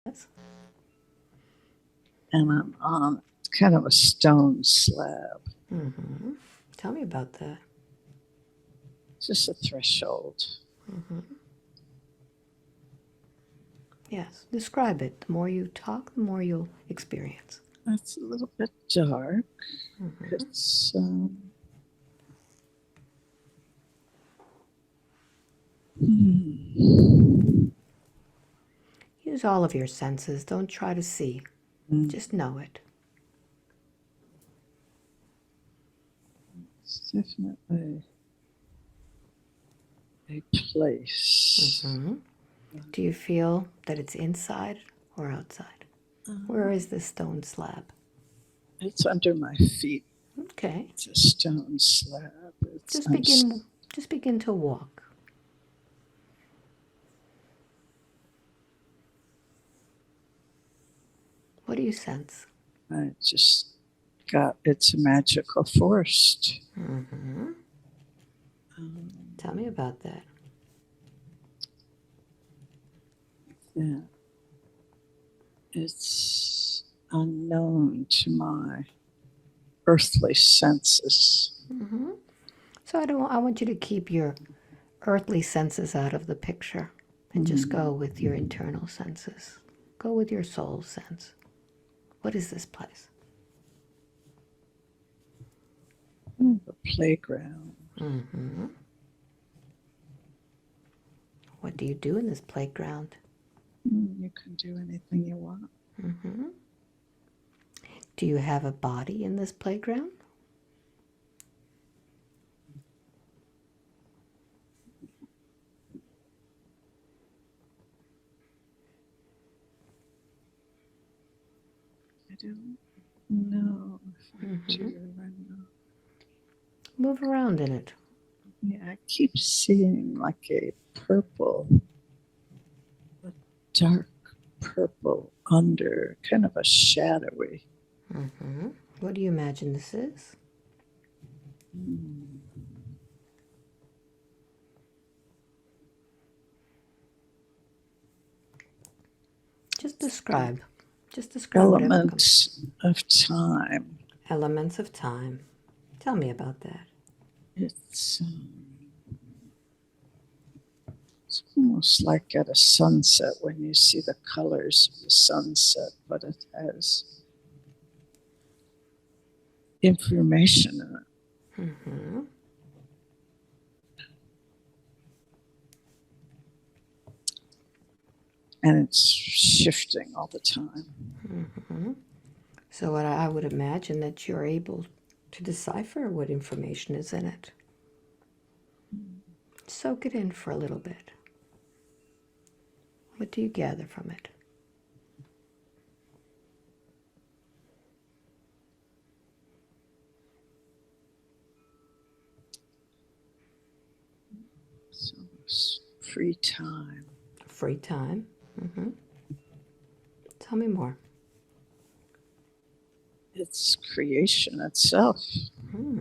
And I'm on kind of a stone slab. Mm-hmm. Tell me about that. Just a threshold. Mm-hmm. Yes, describe it. The more you talk, the more you'll experience. It's a little bit dark. Mm-hmm. It's Use all of your senses. Don't try to see. Just know it. it's definitely a place. Mm-hmm. Do you feel that it's inside or outside? Where is this stone slab? It's under my feet. Okay. It's a stone slab. Just begin. Just begin to walk. What do you sense? I just got it's a magical forest. Mm-hmm. Tell me about that. Yeah. It's unknown to my earthly senses. Mm-hmm. So I want you to keep your earthly senses out of the picture and just go with your internal senses. Go with your soul sense. What is this place? A playground. Mm-hmm. What do you do in this playground? You can do anything you want. Mm-hmm. Do you have a body in this playground? I don't know if I do Mm-hmm. right now. Move around in it. Yeah, I keep seeing like a purple, a dark purple under, kind of a shadowy. Mm-hmm. What do you imagine this is? Mm. Just describe. Just describe whatever comes. Elements of time. Elements of time. Tell me about that. It's almost like at a sunset when you see the colors of the sunset, but it has information in it. Mm-hmm. And it's shifting all the time. Mm-hmm. So what I would imagine that you're able to decipher what information is in it. Soak it in for a little bit. What do you gather from it? So it's free time. Free time. Mm-hmm. Tell me more. It's creation itself. Hmm.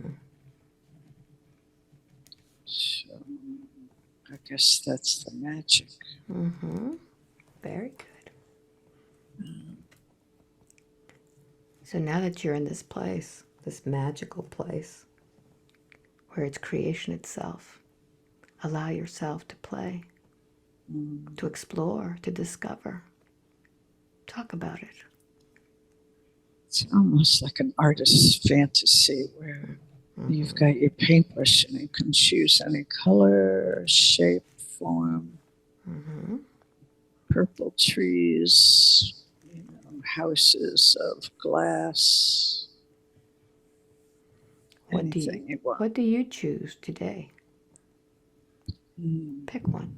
So I guess that's the magic. Mm-hmm. Very good. So now that you're in this place, this magical place, where it's creation itself, allow yourself to play, to explore, to discover. Talk about it. It's almost like an artist's fantasy where you've Mm-hmm. got your paintbrush and you can choose any color, shape, form, Mm-hmm. purple trees, houses of glass, anything you want. What do you choose today? Mm. Pick one.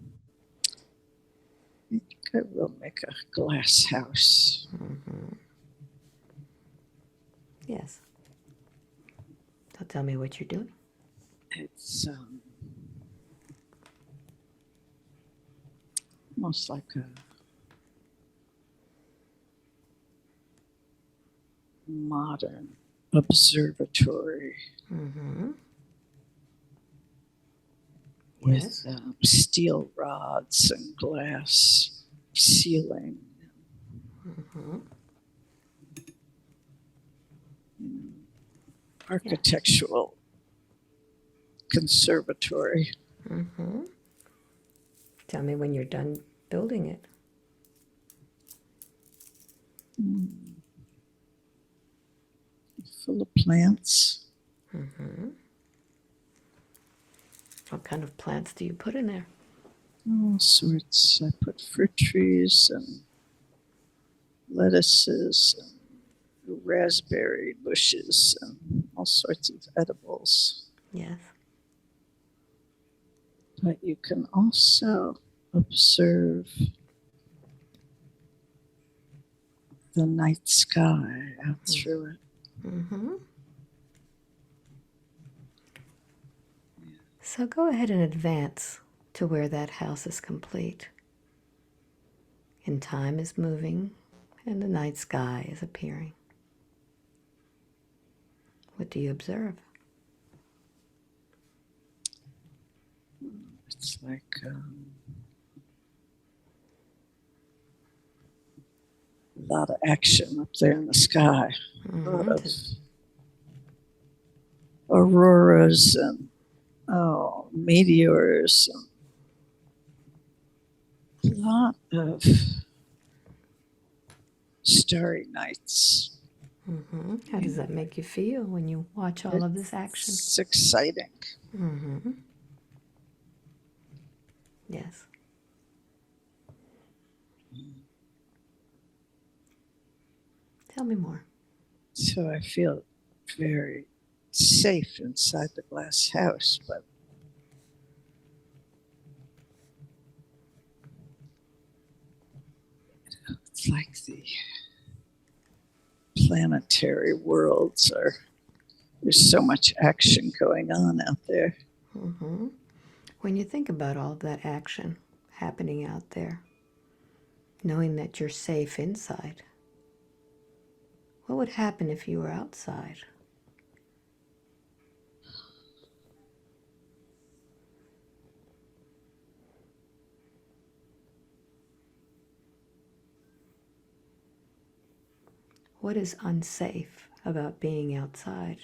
I think I will make a glass house. Mm-hmm. Yes. So tell me what you're doing. It's almost like a modern observatory Mm-hmm. with Yes. steel rods and glass ceiling, Mm-hmm. Architectural conservatory. Mm-hmm. Tell me when you're done building it. Full of plants. Mm-hmm. What kind of plants do you put in there? All sorts. I put fruit trees and lettuces and raspberry bushes and all sorts of edibles. Yes. But you can also observe the night sky out through it. Mm-hmm. So go ahead and advance to where that house is complete. And time is moving and the night sky is appearing. What do you observe? It's like a lot of action up there in the sky. A lot of auroras and meteors. A lot of starry nights. Mm-hmm. How does that make you feel when you watch all of this action? It's exciting. Mm-hmm. Yes. Tell me more. So I feel very safe inside the glass house, but it's like the planetary worlds are, there's so much action going on out there. Mm-hmm. When you think about all of that action happening out there, knowing that you're safe inside, what would happen if you were outside? What is unsafe about being outside?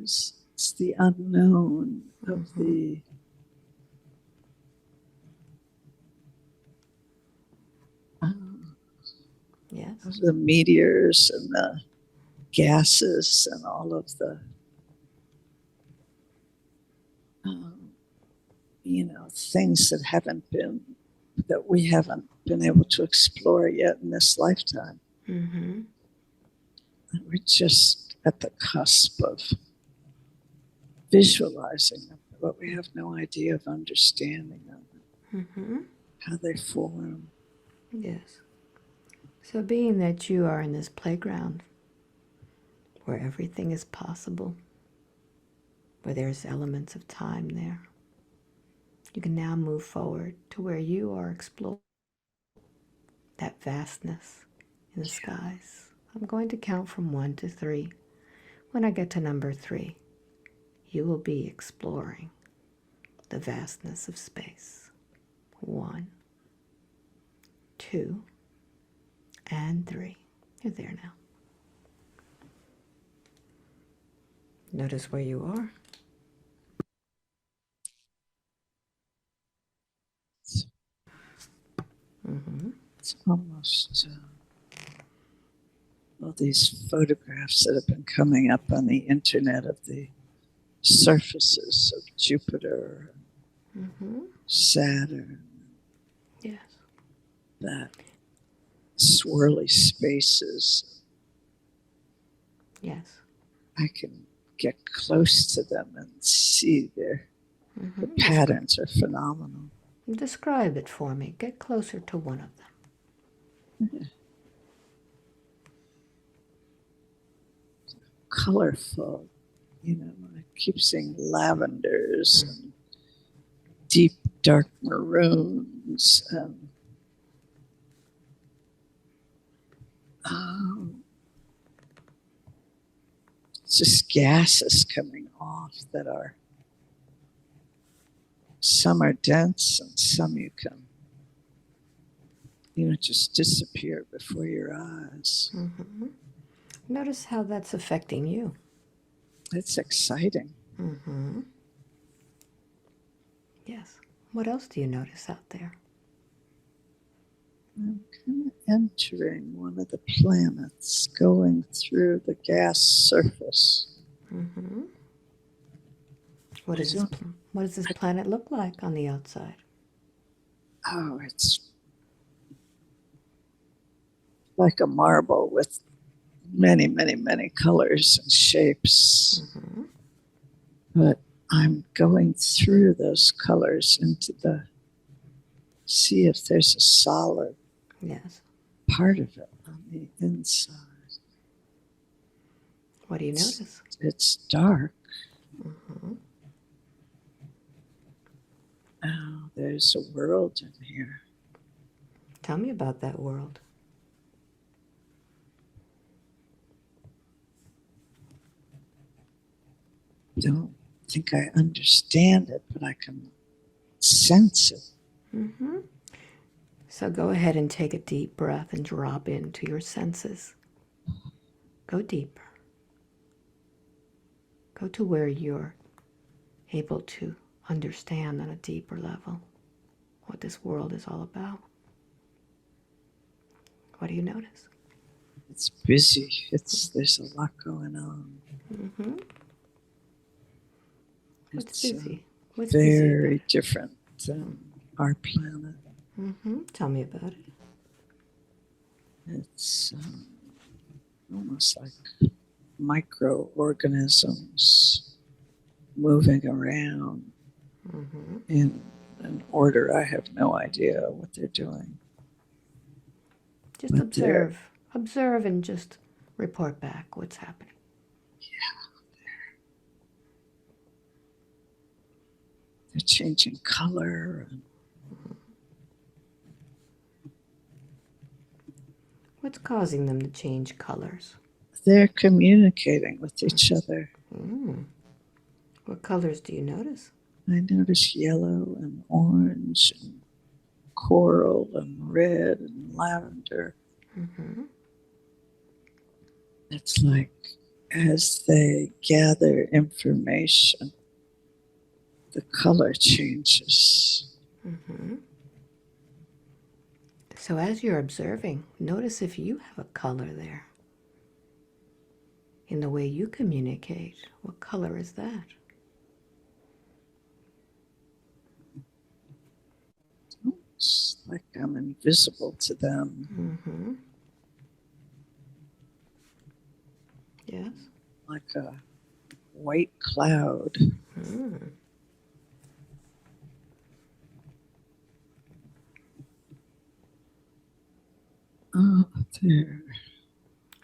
It's the unknown of the Yes. of the meteors and the gases and all of the things that we haven't been able to explore yet in this lifetime. Mm-hmm. We're just at the cusp of visualizing them, but we have no idea of understanding them, Mm-hmm. how they form. Yes. So being that you are in this playground where everything is possible, where there's elements of time there, you can now move forward to where you are exploring that vastness in the skies. I'm going to count from 1 to 3. When I get to number 3, you will be exploring the vastness of space. 1, 2, and 3. You're there now. Notice where you are. It's almost all these photographs that have been coming up on the internet of the surfaces of Jupiter, Saturn, Yes. that swirly spaces. Yes. I can get close to them and see the patterns are phenomenal. Describe it for me. Get closer to one of them. Colorful, I keep seeing lavenders and deep dark maroons and just gases coming off that are, some are dense and some you can just disappear before your eyes. Mm-hmm. Notice how that's affecting you. It's exciting. Mm-hmm. Yes. What else do you notice out there? I'm kind of entering one of the planets, going through the gas surface. Mm-hmm. What does this planet look like on the outside? Oh, it's like a marble with many, many, many colors and shapes. Mm-hmm. But I'm going through those colors see if there's a solid Yes. part of it on the inside. What do you notice? It's dark. Mm-hmm. Oh, there's a world in here. Tell me about that world. Don't think I understand it, but I can sense it. Mm-hmm. So go ahead and take a deep breath and drop into your senses. Go deeper. Go to where you're able to understand on a deeper level what this world is all about. What do you notice? It's busy. There's a lot going on. Mm-hmm. What's It's busy? What's busy about very it? different than our planet. Mm-hmm. Tell me about it. It's almost like microorganisms moving around Mm-hmm. in an order. I have no idea what they're doing. Just But observe. Observe and just report back what's happening. they're changing color. What's causing them to change colors? They're communicating with each other. Mm. What colors do you notice? I notice yellow and orange and coral and red and lavender. Mm-hmm. It's like as they gather information, the color changes. Mm-hmm. So as you're observing, notice if you have a color there. In the way you communicate, what color is that? It's like I'm invisible to them. Mm-hmm. Yes. Like a white cloud. Mm. Oh, there.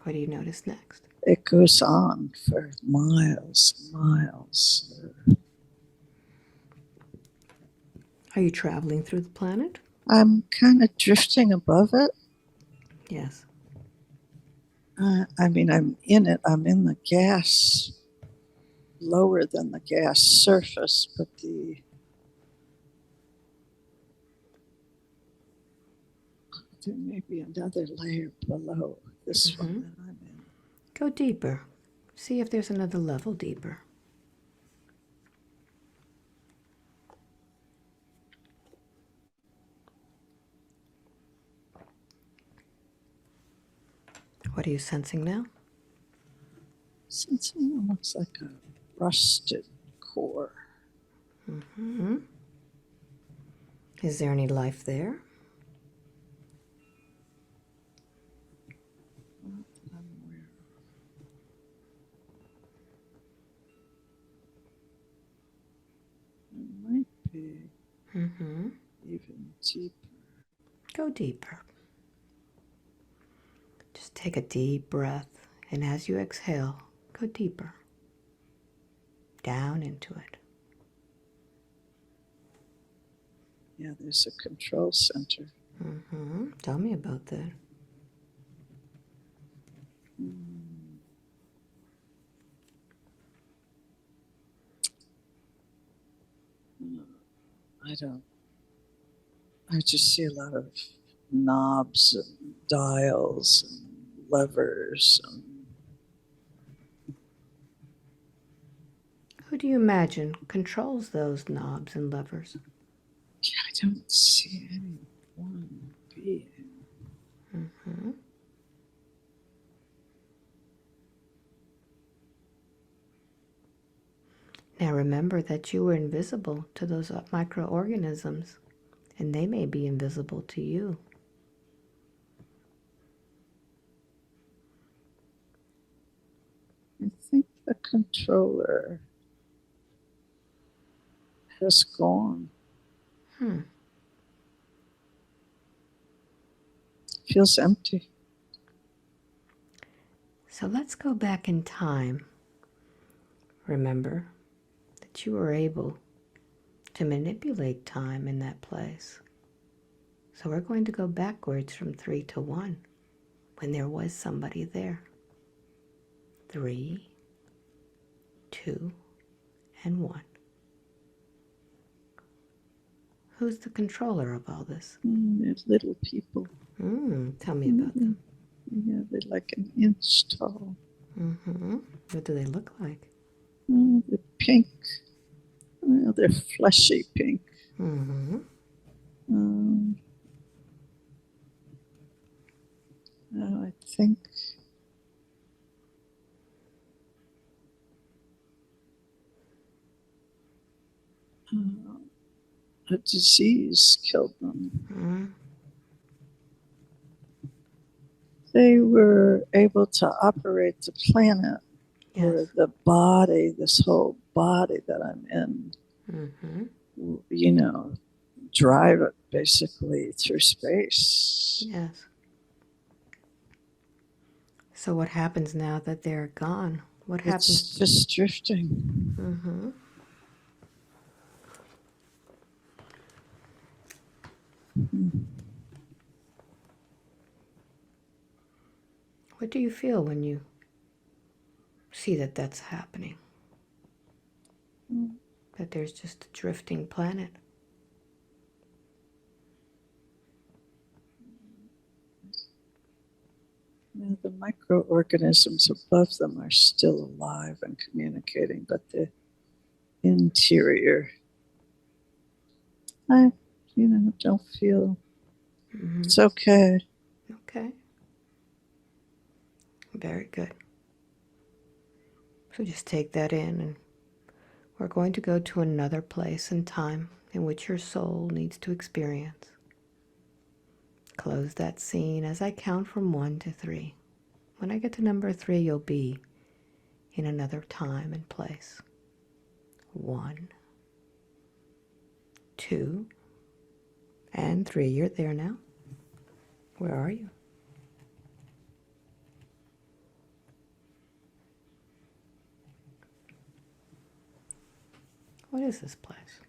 What do you notice next? It goes on for miles and miles. Are you traveling through the planet? I'm kind of drifting above it. Yes. I'm in it. I'm in the gas, lower than the gas surface, but there may be another layer below this one Mm-hmm. that I'm in. Go deeper. See if there's another level deeper. What are you sensing now? Something that looks like a rusted core. Mm-hmm. Is there any life there? Not that I'm aware of. It might be Mm-hmm. even deeper. Go deeper. Just take a deep breath, and as you exhale, go deeper. Down into it. Yeah, there's a control center. Mm-hmm. Tell me about that. I don't. I just see a lot of knobs and dials and levers. And Who do you imagine controls those knobs and levers? I don't see any one being. Mm-hmm. Now remember that you were invisible to those microorganisms, and they may be invisible to you. I think the controller has gone. Feels empty. So let's go back in time. Remember that you were able to manipulate time in that place. So we're going to go backwards from 3 to 1 when there was somebody there. 3, 2, and 1. Who's the controller of all this? They're little people. Tell me about them. Yeah, they're like an inch tall. What do they look like? They're pink. Well, they're fleshy pink. I think a disease killed them. They were able to operate the planet, or the body, this whole body that I'm in, drive it basically through space. Yes. So what happens now that they're gone? What happens? It's just drifting. What do you feel when you see that that's happening? That there's just a drifting planet? The microorganisms above them are still alive and communicating, but the interior, I don't feel it's okay. Okay. Very good. So just take that in, and we're going to go to another place and time in which your soul needs to experience. Close that scene as I count from 1 to 3. When I get to number 3, you'll be in another time and place. 1, 2, and 3. You're there now. Where are you? What is this place?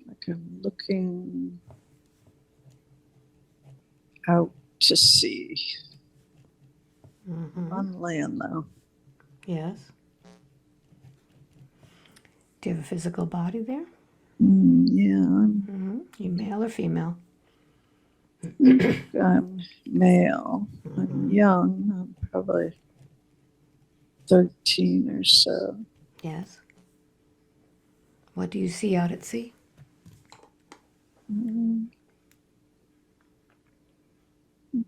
Like I'm looking out to sea. On land, though. Yes. Do you have a physical body there? Yeah, You male or female? I'm male. I'm young. I'm probably 13 or so. Yes. What do you see out at sea?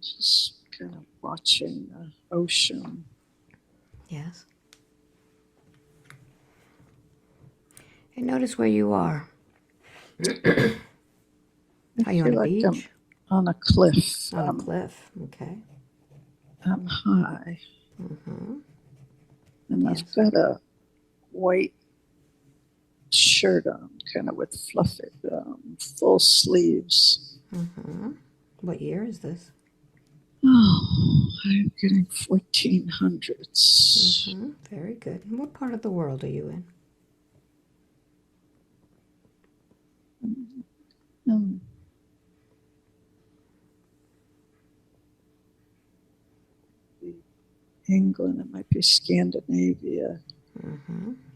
Just kind of watching the ocean. Yes. And notice where you are. Are you on a beach? I'm on a cliff. On a cliff. Okay. I'm high. And I've got a white shirt on, kind of with fluffy, full sleeves. What year is this? Oh, I'm getting 1400s. Very good. And what part of the world are you in? England, it might be Scandinavia.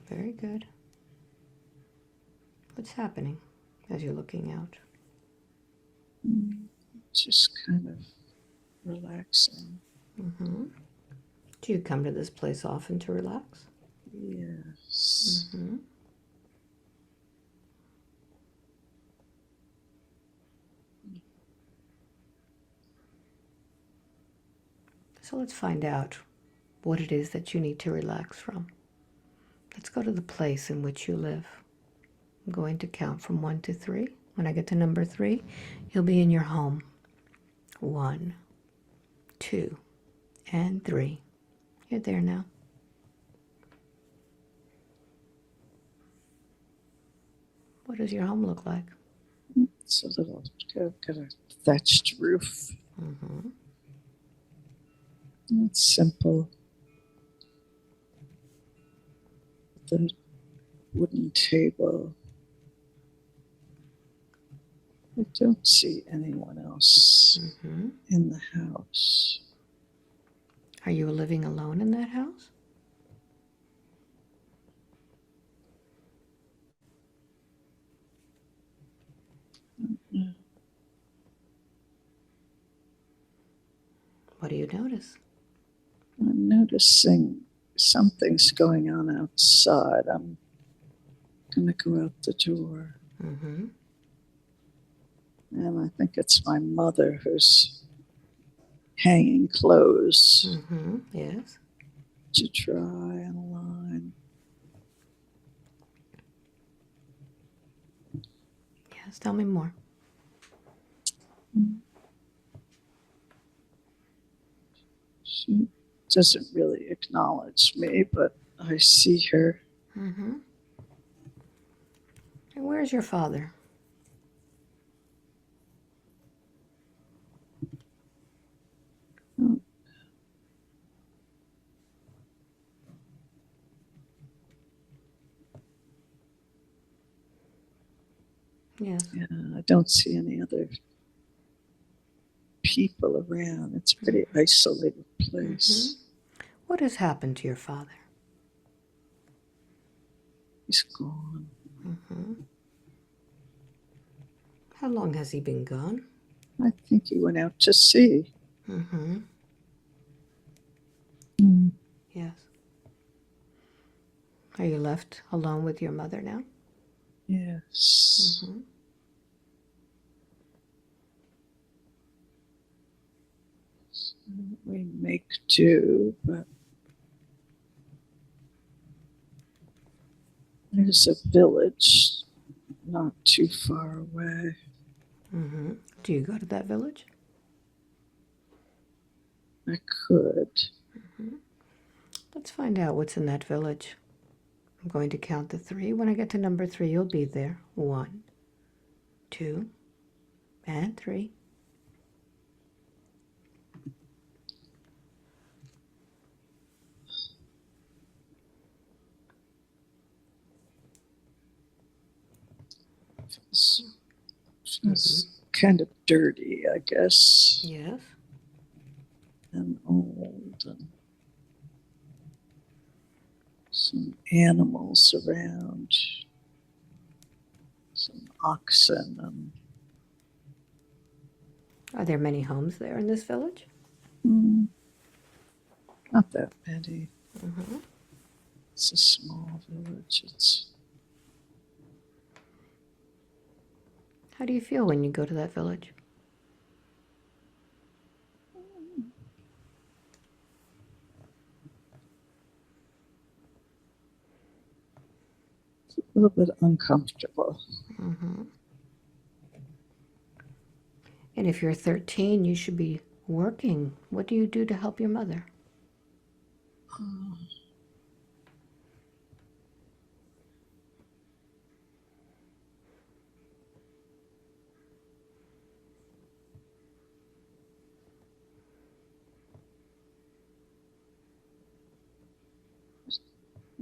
Very good. What's happening? as you're looking out? Just kind of relaxing. Mm-hmm. Do you come to this place often to relax? Yes. Mm-hmm. So let's find out what it is that you need to relax from. Let's go to the place in which you live. I'm going to count from 1 to 3. When I get to number 3, you'll be in your home. 1, 2, and 3. You're there now. What does your home look like? It's a little, got a thatched roof. Mm-hmm. It's simple. The wooden table. I don't see anyone else Mm-hmm. in the house. Are you living alone in that house? No. What do you notice? I'm noticing something's going on outside. I'm going to go out the door. Mm-hmm. And I think it's my mother who's hanging clothes Mm-hmm. Yes. to dry on a line. Yes, tell me more. She doesn't really acknowledge me, but I see her. Mm-hmm. And where's your father? Oh, Yes. yeah, I don't see any other people around. It's a pretty isolated place. What has happened to your father? He's gone. Mm-hmm. How long has he been gone? I think he went out to sea. Mm-hmm. Mm. Yes. Are you left alone with your mother now? Yes. Mm-hmm. So we make do, but there's a village not too far away. Mm-hmm. Do you go to that village? I could. Mm-hmm. Let's find out what's in that village. I'm going to count to 3. When I get to number 3, you'll be there. 1, 2, and 3. It's kind of dirty, I guess, Yes. and old, and some animals around, some oxen, and Are there many homes there in this village? not that many. Mm-hmm. It's a small village. It's How do you feel when you go to that village? a little bit uncomfortable. Mm-hmm. And if you're 13, you should be working. What do you do to help your mother?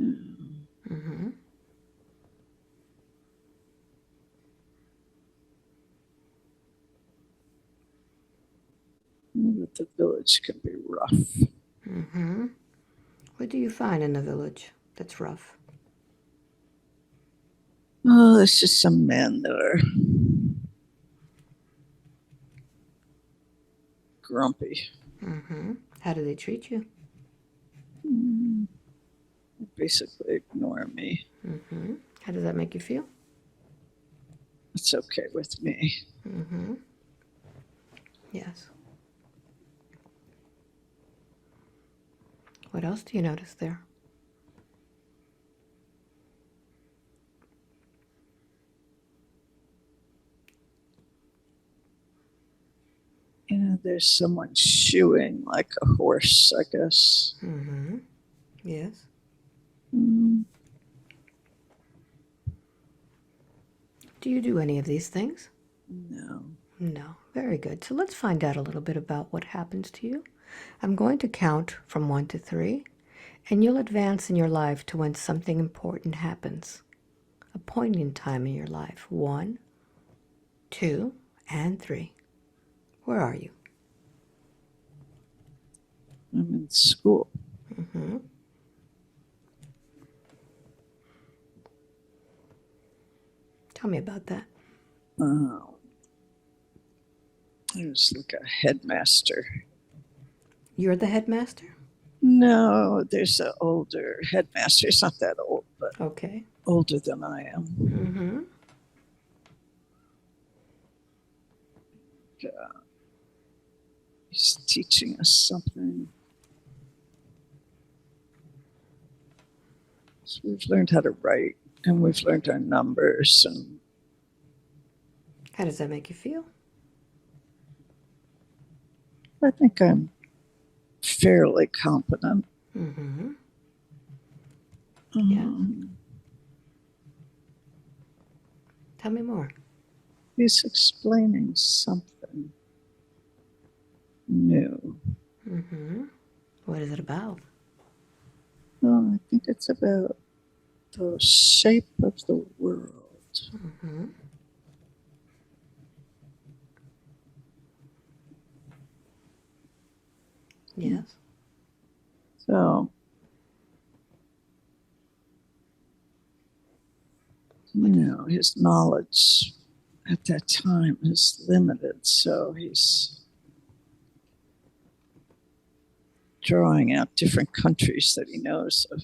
Mm-hmm. But the village can be rough. Mm-hmm. What do you find in the village that's rough? Oh, there's just some men that are grumpy. How do they treat you? Basically ignore me. How does that make you feel? It's okay with me. Yes. What else do you notice there? You know, there's someone shooing like a horse, I guess. Yes. Do you do any of these things? No. No. Very good. So let's find out a little bit about what happens to you. I'm going to count from 1 to 3, and you'll advance in your life to when something important happens. A point in time in your life. 1, 2, and 3. Where are you? I'm in school. Tell me about that. There's like a headmaster. You're the headmaster? No, there's an older headmaster. He's not that old, but Okay. older than I am. He's teaching us something. So we've learned how to write, and we've learned our numbers. And How does that make you feel? I think I'm fairly competent. Yeah. Tell me more. He's explaining something new. What is it about? Well, I think it's about the shape of the world. Yes. So, you know, his knowledge at that time is limited. So he's drawing out different countries that he knows of.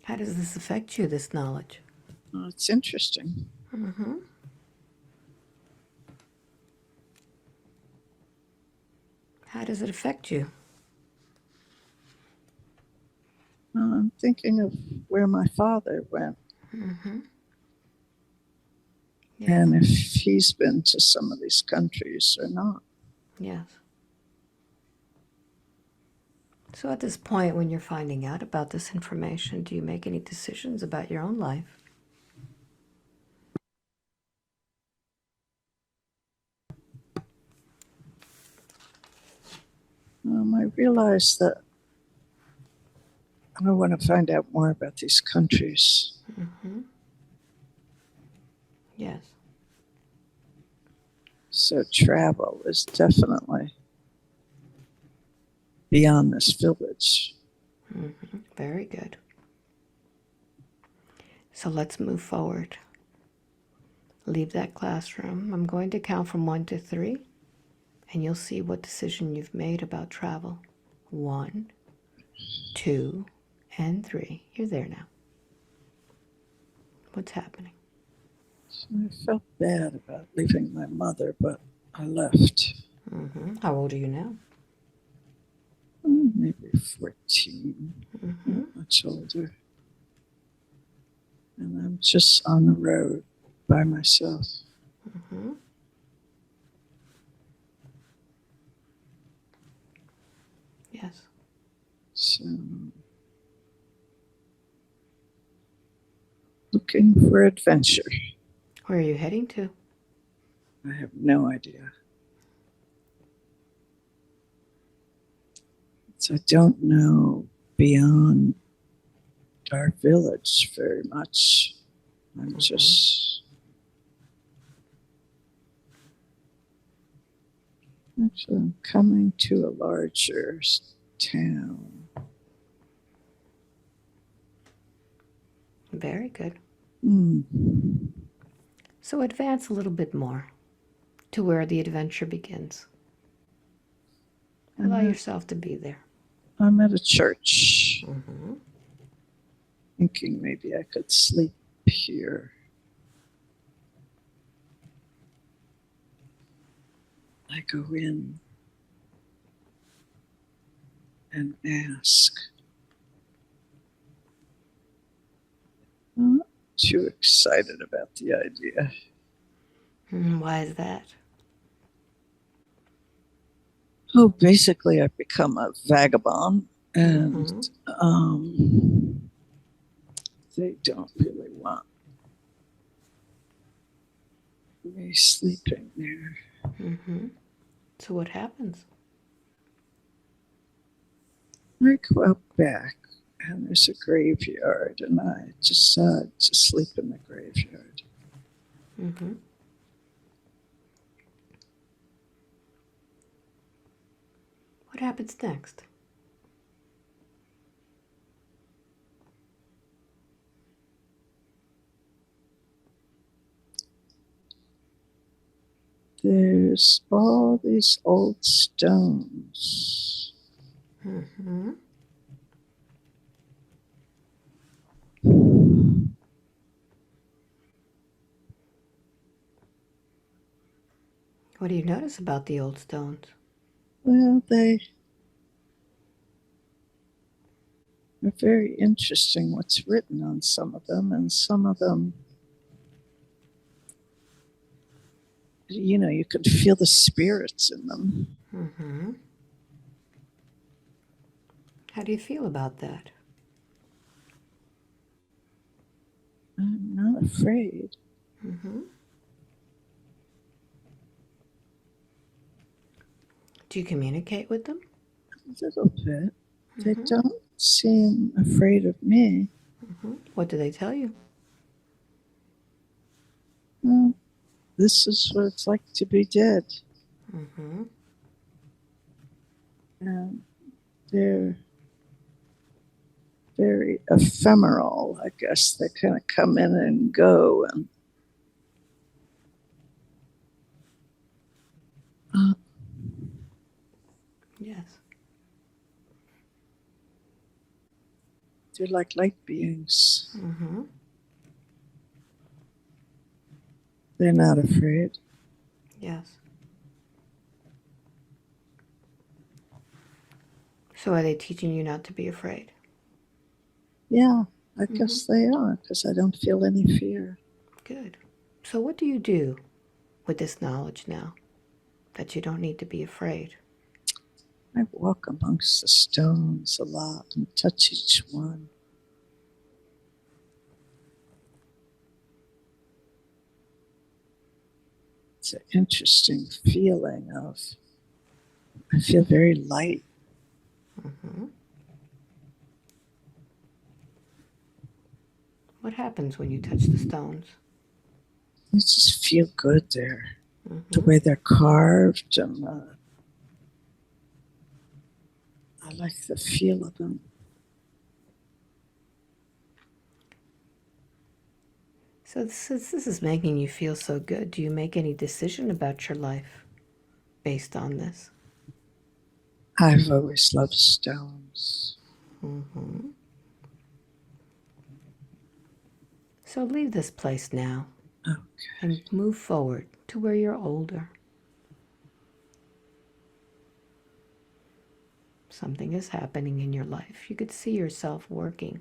How does this affect you, this knowledge? Well, it's interesting. How does it affect you? Well, I'm thinking of where my father went. Yes. And if he's been to some of these countries or not. Yes. So at this point, when you're finding out about this information, do you make any decisions about your own life? I realized that I want to find out more about these countries. Yes. So travel is definitely beyond this village. Very good. So let's move forward. Leave that classroom. I'm going to count from 1 to 3, and you'll see what decision you've made about travel. 1, 2, and 3. You're there now. What's happening? So I felt bad about leaving my mother, but I left. How old are you now? Maybe 14, not much older. And I'm just on the road by myself. Yes. So, looking for adventure. Where are you heading to? I have no idea. So I don't know beyond our village very much. I'm just actually I'm coming to a larger town. Very good. Mm. So advance a little bit more to where the adventure begins. Allow yourself to be there. I'm at a church, Mm-hmm. thinking maybe I could sleep here. I go in and ask. I'm not too excited about the idea. Why is that? Oh, basically, I've become a vagabond, and they don't really want me sleeping there. Mm-hmm. So what happens? I go out back, and there's a graveyard, and I decide to sleep in the graveyard. Mm-hmm. What happens next? There's all these old stones. Mm-hmm. What do you notice about the old stones? Well, they are very interesting what's written on some of them, and some of them, you can feel the spirits in them. Mm-hmm. How do you feel about that? I'm not afraid. Mm-hmm. Do you communicate with them? A little bit. They Mm-hmm. don't seem afraid of me. Mm-hmm. What do they tell you? Well, this is what it's like to be dead. Mm-hmm. And they're very ephemeral, I guess. They kind of come in and go. And uh, Yes. they're like light beings. Mm-hmm. They're not afraid. Yes. So are they teaching you not to be afraid? Yeah, I Mm-hmm. guess they are, because I don't feel any fear. Good. So what do you do with this knowledge now that you don't need to be afraid? I walk amongst the stones a lot and touch each one. It's an interesting feeling of, I feel very light. Mm-hmm. What happens when you touch the stones? I just feel good there. The Mm-hmm. way they're carved, and I like the feel of them. So since this is making you feel so good, do you make any decision about your life based on this? I've always loved stones. Mm-hmm. So leave this place now Okay. and move forward to where you're older. Something is happening in your life. You could see yourself working.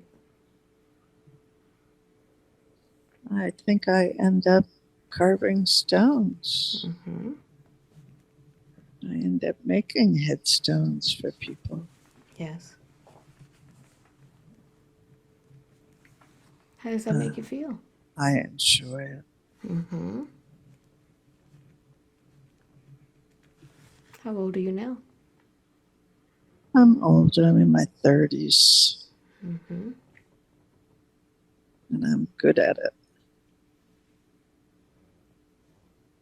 I think I end up carving stones. Mm-hmm. I end up making headstones for people. Yes. How does that make you Uh, feel? I enjoy it. Mm-hmm. How old are you now? I'm older, I'm in my 30s, Mm-hmm. and I'm good at it.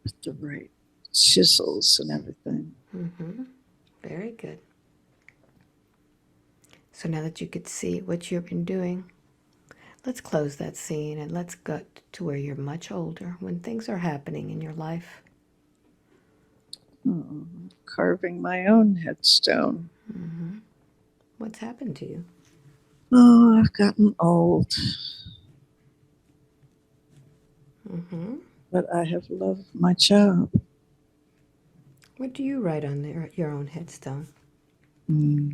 With the right chisels and everything. Mm-hmm. Very good. So now that you could see what you've been doing, Let's close that scene and let's go to where you're much older, when things are happening in your life. Carving my own headstone. Mm-hmm. What's happened to you? Oh, I've gotten old. Mm-hmm. But I have loved my job. What do you write on your own headstone? I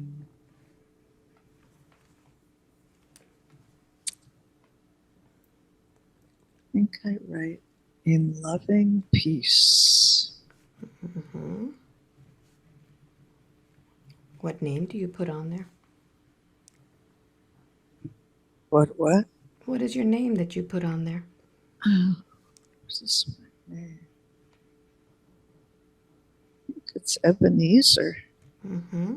think I write, in loving peace. Mm-hmm. What name do you put on there? What? What is your name that you put on there? Oh, is this my name? I think it's Ebenezer. Mm-hmm.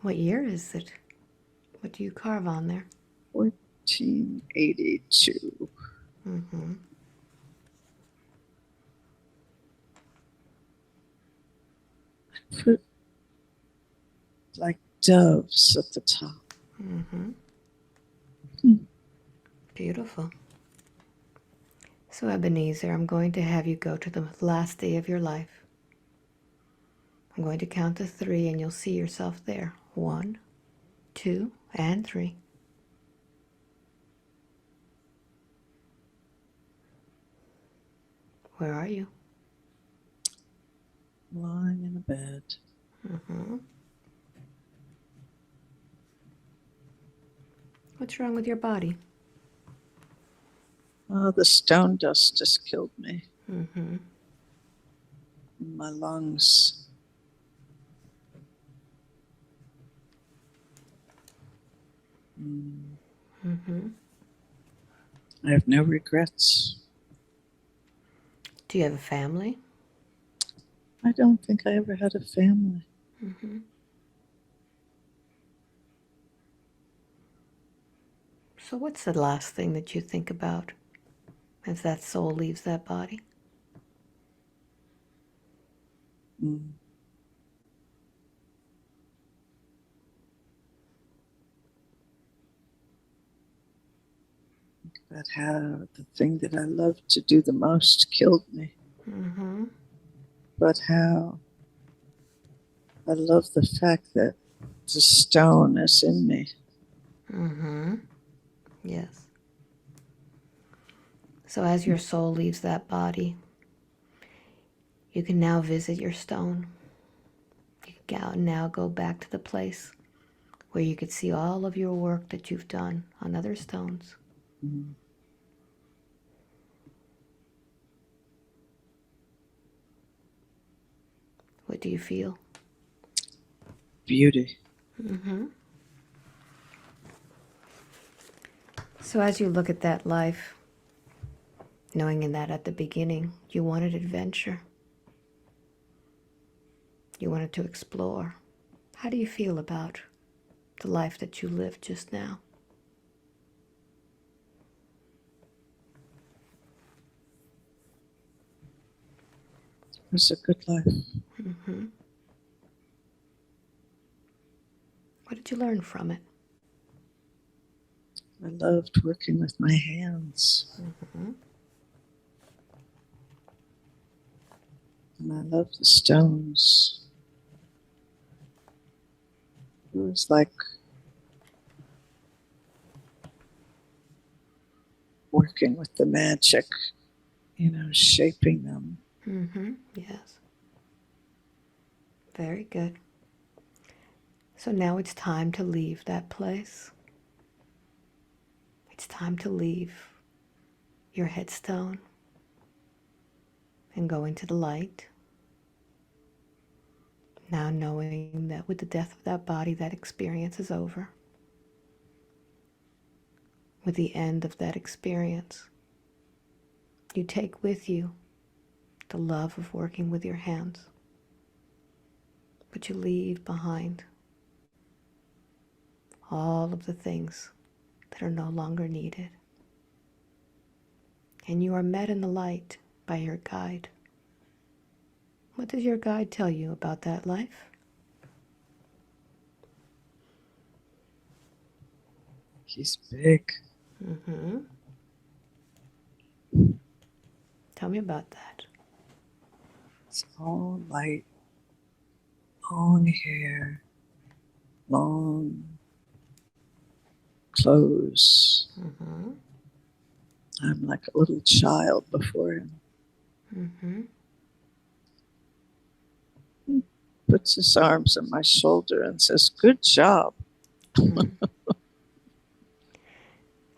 What year is it? What do you carve on there? 1482. Mm-hmm. I put like doves at the top. Mm-hmm. Hmm. Beautiful. So Ebenezer, I'm going to have you go to the last day of your life. I'm going to count to 3 and you'll see yourself there. 1, 2, and 3. Where are you? Lying in a bed. Mm-hmm. What's wrong with your body? Oh, the stone dust just killed me. Mm-hmm. In my lungs. Mm-hmm. I have no regrets. Do you have a family? I don't think I ever had a family. Mm-hmm. So what's the last thing that you think about as that soul leaves that body? Mm. About how the thing that I loved to do the most killed me. Mm-hmm. But how I love the fact that the stone is in me. Mm-hmm. Yes. So as your soul leaves that body, you can now visit your stone. You can now go back to the place where you could see all of your work that you've done on other stones. Mm. What do you feel? Beauty. Mm-hmm. So as you look at that life, knowing that at the beginning you wanted adventure, you wanted to explore, how do you feel about the life that you lived just now? It was a good life. Mm-hmm. What did you learn from it? I loved working with my hands. Mm-hmm. And I loved the stones. It was like working with the magic, shaping them. Mm-hmm. Yes. Very good. So now it's time to leave that place. It's time to leave your headstone and go into the light. Now knowing that with the death of that body, that experience is over. With the end of that experience, you take with you the love of working with your hands, but you leave behind all of the things that are no longer needed. And you are met in the light by your guide. What does your guide tell you about that life? He's big. Mm-hmm. Tell me about that. It's all light, long hair, long clothes. Mm-hmm. I'm like a little child before him. Mm-hmm. He puts his arms on my shoulder and says, "Good job." Mm-hmm.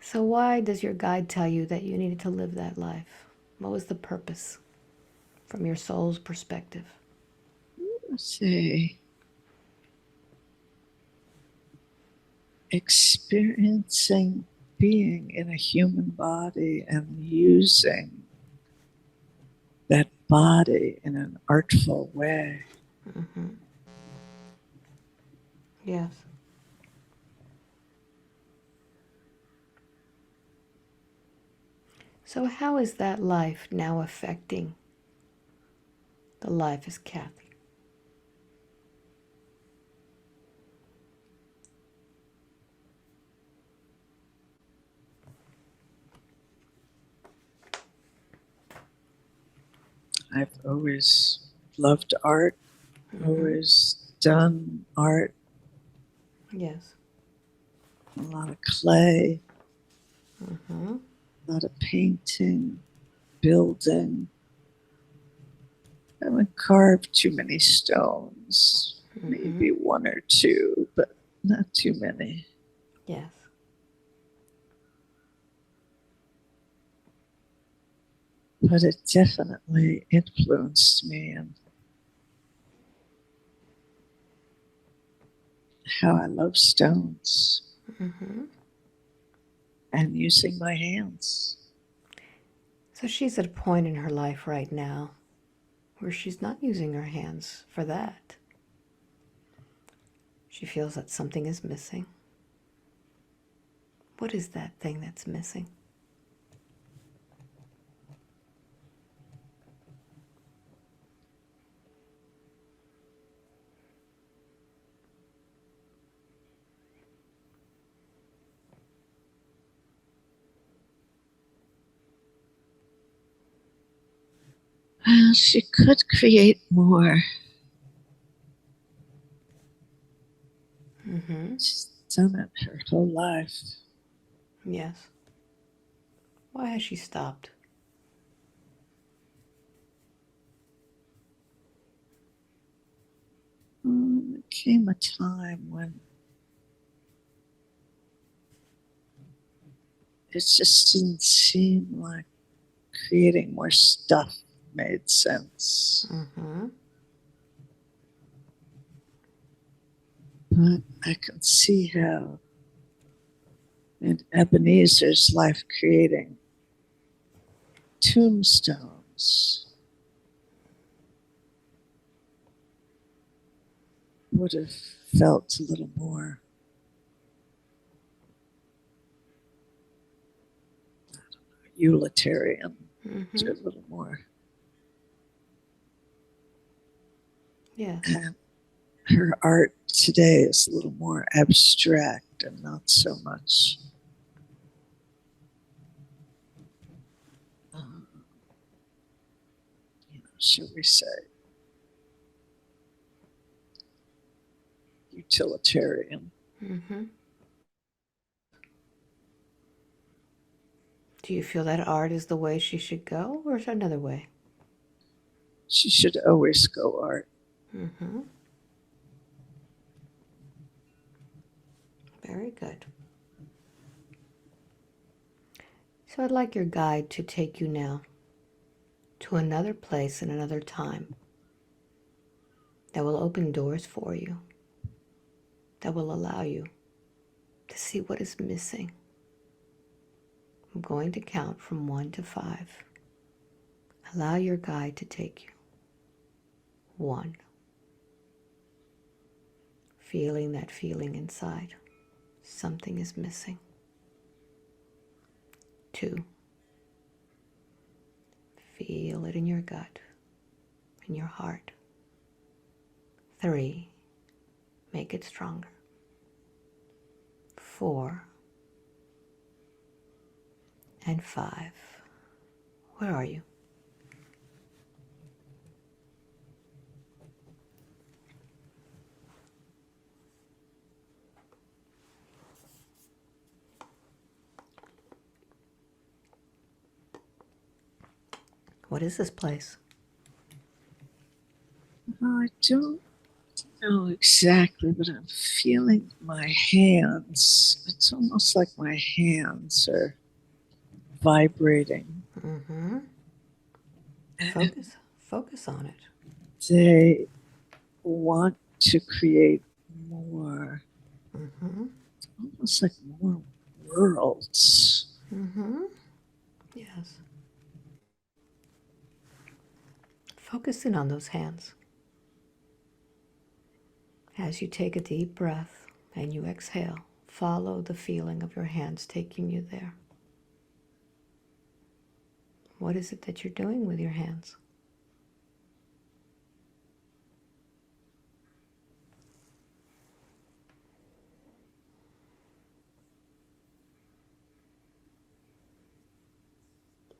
So why does your guide tell you that you needed to live that life? What was the purpose from your soul's perspective? Let's see. Experiencing being in a human body and using that body in an artful way. Mm-hmm. Yes. So how is that life now affecting the life as Kathy? I've always loved art, Mm-hmm. always done art, Yes. a lot of clay, Mm-hmm. a lot of painting, building. I haven't carved too many stones, Mm-hmm. maybe one or two, but not too many. Yes. But it definitely influenced me in how I love stones Mm-hmm. and using my hands. So she's at a point in her life right now where she's not using her hands for that. She feels that something is missing. What is that thing that's missing? Well, she could create more. Mm-hmm. She's done it her whole life. Yes. Why has she stopped? There came a time when it just didn't seem like creating more stuff made sense. Mm-hmm. But I can see how in Ebenezer's life creating tombstones would have felt a little more utilitarian, Mm-hmm. to a little more. Yes. And her art today is a little more abstract and not so much, shall we say, utilitarian. Mm-hmm. Do you feel that art is the way she should go, or is there another way? She should always go art. Mm-hmm. Very good. So I'd like your guide to take you now to another place and another time that will open doors for you, that will allow you to see what is missing. I'm going to count from 1 to 5. Allow your guide to take you. 1. Feeling that feeling inside. Something is missing. 2. Feel it in your gut, in your heart. 3. Make it stronger. 4. and 5. Where are you? What is this place? I don't know exactly, but I'm feeling my hands. It's almost like my hands are vibrating. Mm-hmm. And Focus on it. they want to create more, Mm-hmm. almost like more worlds. Mm-hmm. Yes. Focus in on those hands. As you take a deep breath and you exhale, follow the feeling of your hands taking you there. What is it that you're doing with your hands?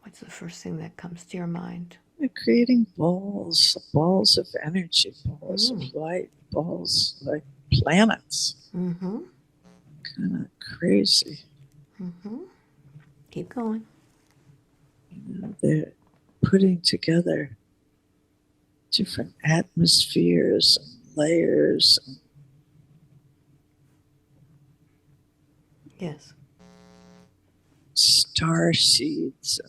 What's the first thing that comes to your mind? They're creating balls of energy, balls of Mm. light, balls like planets. Mm-hmm. Kind of crazy. Mm-hmm. Keep going. They're putting together different atmospheres and layers. Yes. Star seeds.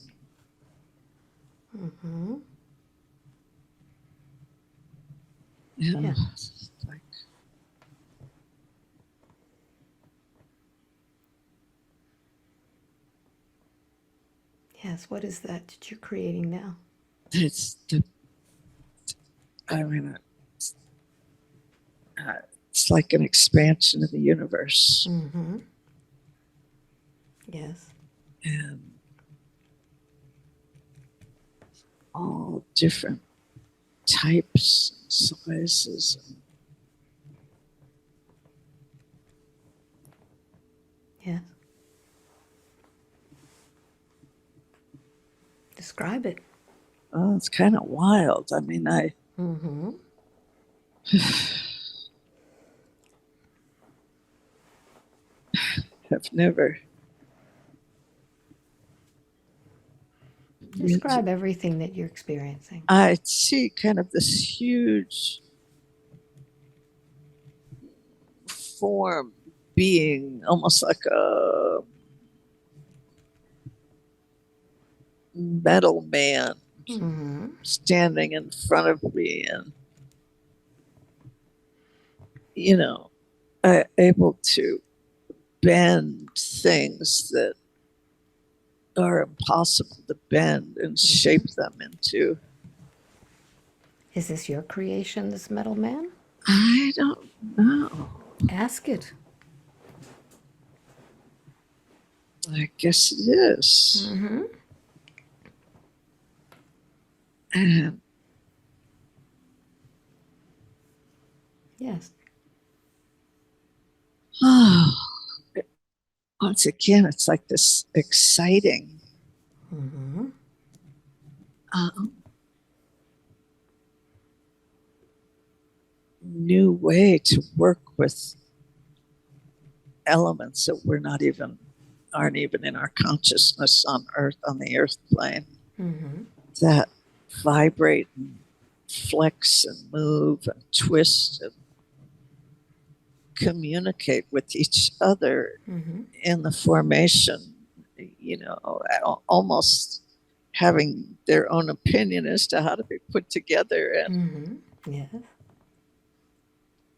Mm-hmm. And, Yeah. like, Yes. What is that you're creating now? it's the, I mean, it's like an expansion of the universe. Mm-hmm. Yes. And all different types and sizes. Yes. Describe it. Oh, it's kind of wild. I mean, I Mm-hmm. have never really. Describe everything that you're experiencing. I see kind of this huge form being, almost like a metal man Mm-hmm. standing in front of me, and you know, able to bend things that are impossible to bend and shape them into. Is this your creation, this metal man? I don't know. Ask it. I guess it is. Mm-hmm. And Yes. oh, once again, it's like this exciting Mm-hmm. um, new way to work with elements that aren't even in our consciousness on Earth, on the Earth plane, Mm-hmm. that vibrate and flex and move and twist and communicate with each other Mm-hmm. in the formation, you know, almost having their own opinion as to how to be put together, and Mm-hmm. Yes.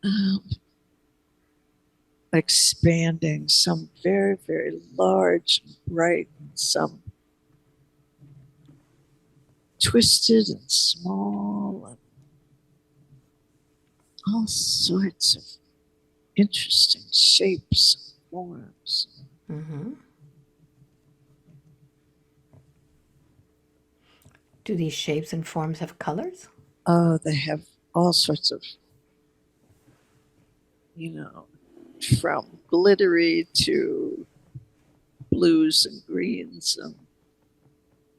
um, expanding, some very, very large and bright, and some twisted and small, and all sorts of interesting shapes and forms. Mm-hmm. Do these shapes and forms have colors? Oh, they have all sorts of, you know, from glittery to blues and greens and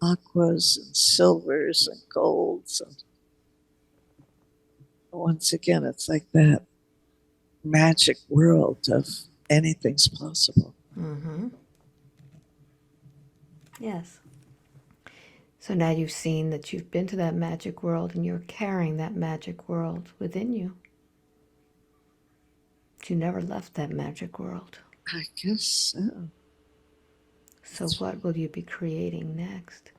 aquas and silvers and golds. And once again, it's like that magic world of anything's possible. Mm-hmm. Yes. So now you've seen that you've been to that magic world and you're carrying that magic world within you. You never left that magic world. I guess so. So what will you be creating next?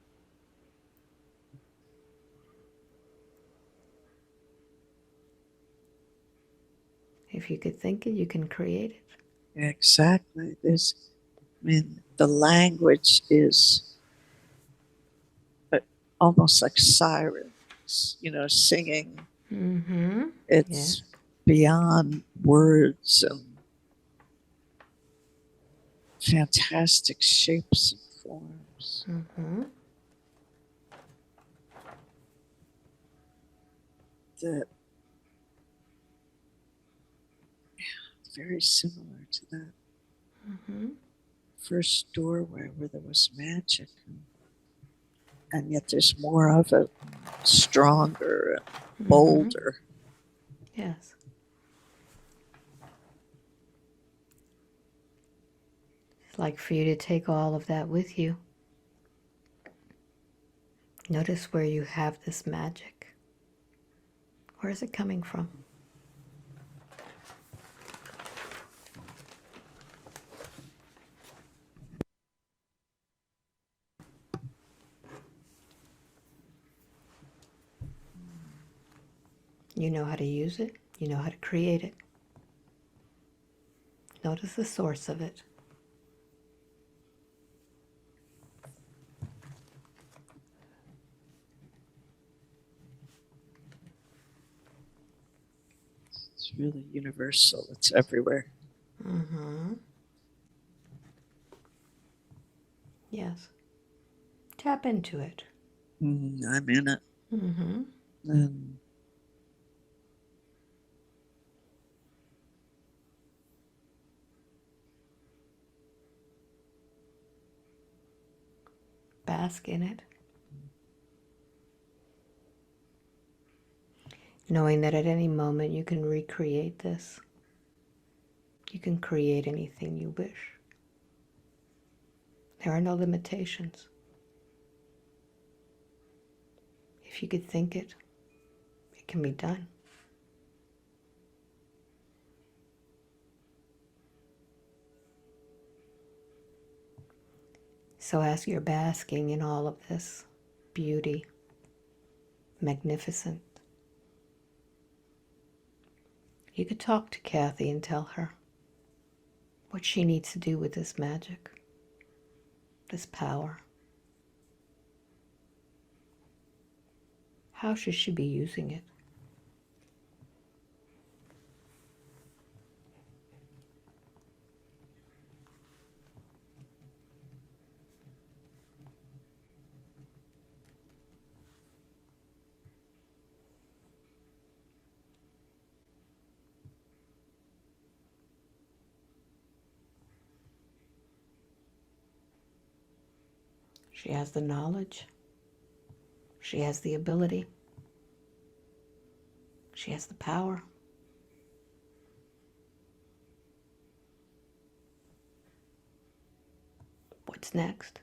If you could think it, you can create it. Exactly. The language is almost like sirens, singing. Mm-hmm. It's Yes. beyond words and fantastic shapes and forms. Mm-hmm. That very similar to that Mm-hmm. first doorway where there was magic, and yet there's more of it, stronger and bolder. Yes. It's like for you to take all of that with you. Notice where you have this magic. Where is it coming from? You know how to use it. You know how to create it. Notice the source of it. It's really universal. It's everywhere. Mm-hmm. Yes. Tap into it. I'm in it. Mm-hmm. And Bask in it. Knowing that at any moment you can recreate this. You can create anything you wish. There are no limitations. If you could think it, it can be done. So as you're basking in all of this beauty, magnificent, you could talk to Kathy and tell her what she needs to do with this magic, this power. How should she be using it? She has the knowledge. She has the ability. She has the power. What's next?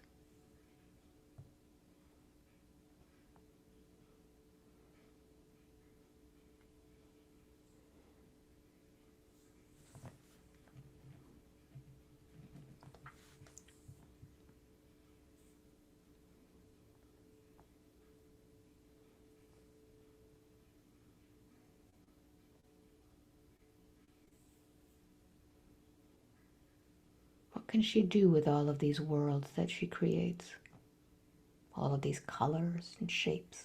What can she do with all of these worlds that she creates? All of these colors and shapes?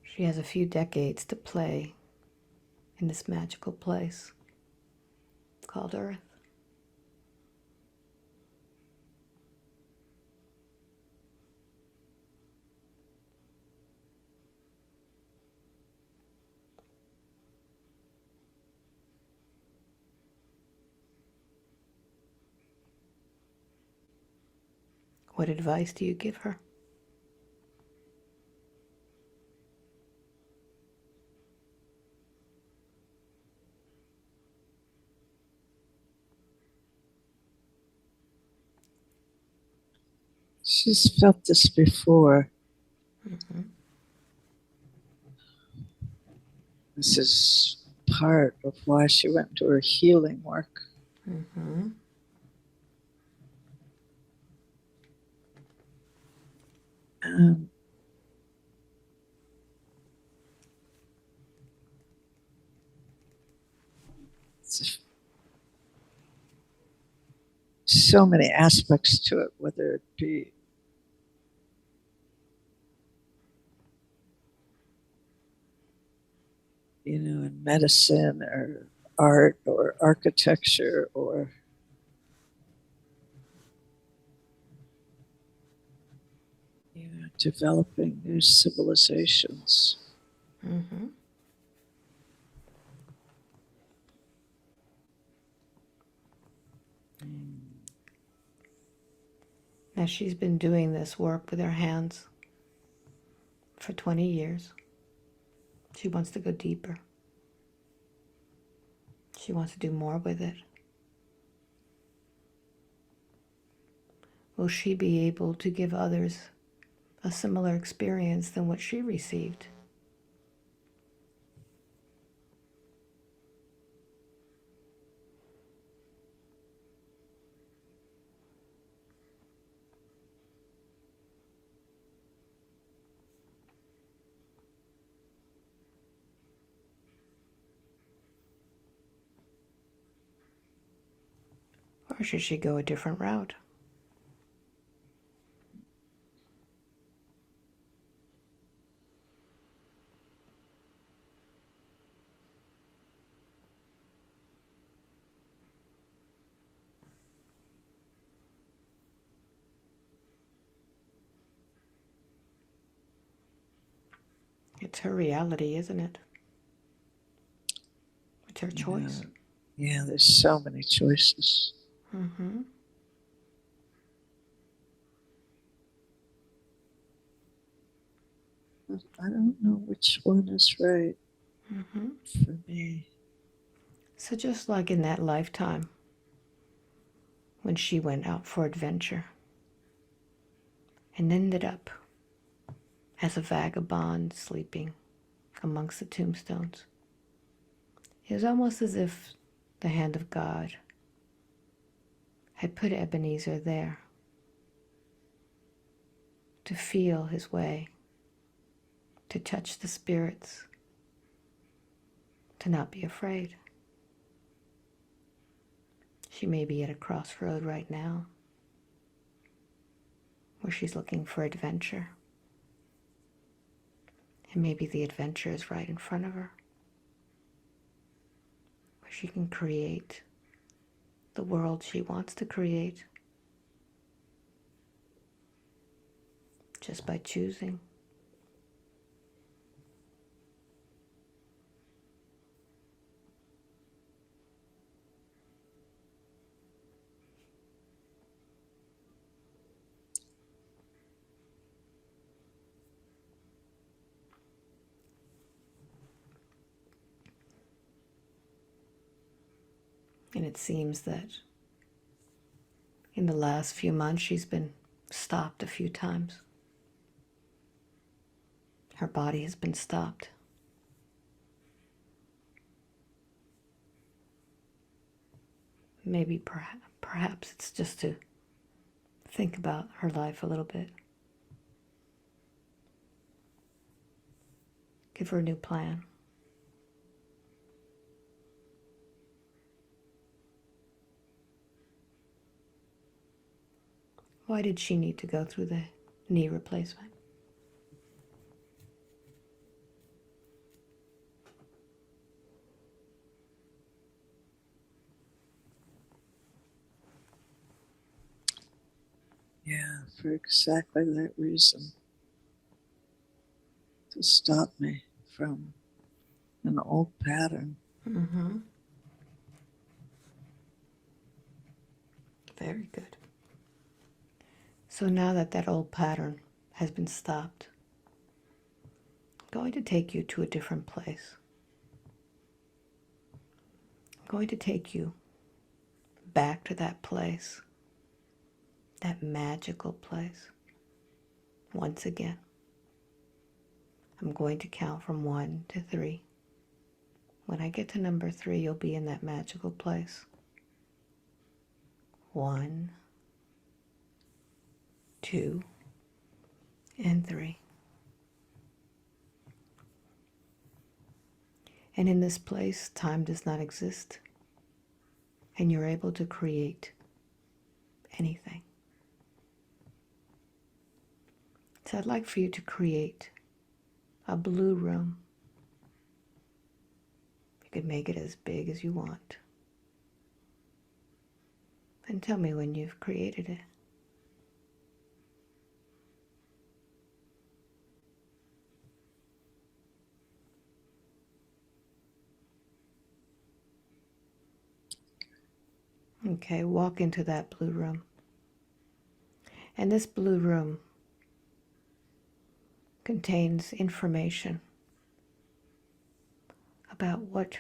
She has a few decades to play in this magical place called Earth. What advice do you give her? She's felt this before. Mm-hmm. This is part of why she went to her healing work. Mm-hmm. So many aspects to it, whether it be in medicine or art or architecture or developing new civilizations. Mm-hmm. Now she's been doing this work with her hands for 20 years. She wants to go deeper. She wants to do more with it. Will she be able to give others a similar experience than what she received? Or should she go a different route? It's her reality, isn't it? It's her choice. Yeah, there's so many choices. Mm-hmm. But I don't know which one is right Mm-hmm. for me. So just like in that lifetime, when she went out for adventure and ended up as a vagabond sleeping amongst the tombstones, it was almost as if the hand of God had put Ebenezer there to feel his way, to touch the spirits, to not be afraid. She may be at a crossroad right now where she's looking for adventure. And maybe the adventure is right in front of her, where she can create the world she wants to create just by choosing. And it seems that in the last few months, she's been stopped a few times. Her body has been stopped. Maybe perhaps it's just to think about her life a little bit. Give her a new plan. Why did she need to go through the knee replacement? Yeah, for exactly that reason. To stop me from an old pattern. Mm-hmm. Very good. So now that that old pattern has been stopped, I'm going to take you to a different place. I'm going to take you back to that place, that magical place. Once again, I'm going to count from 1 to 3. When I get to number 3, you'll be in that magical place. 1, 2, and 3. And in this place, time does not exist, and you're able to create anything. So I'd like for you to create a blue room. You could make it as big as you want. And tell me when you've created it. Okay, walk into that blue room. And this blue room contains information about what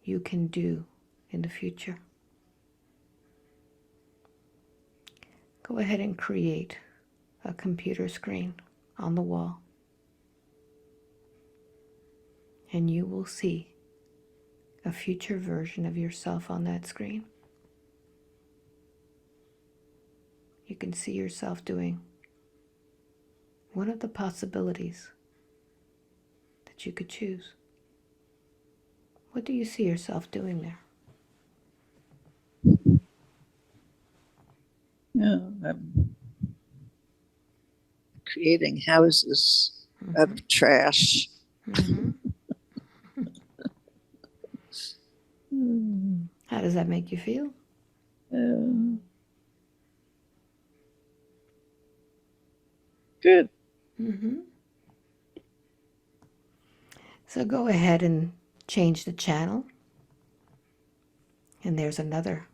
you can do in the future. Go ahead and create a computer screen on the wall, and you will see a future version of yourself on that screen. You can see yourself doing one of the possibilities that you could choose. What do you see yourself doing there? Yeah, I'm creating houses out of trash. Mm-hmm. Mm. How does that make you feel? Good. Mm-hmm. So go ahead and change the channel. And there's another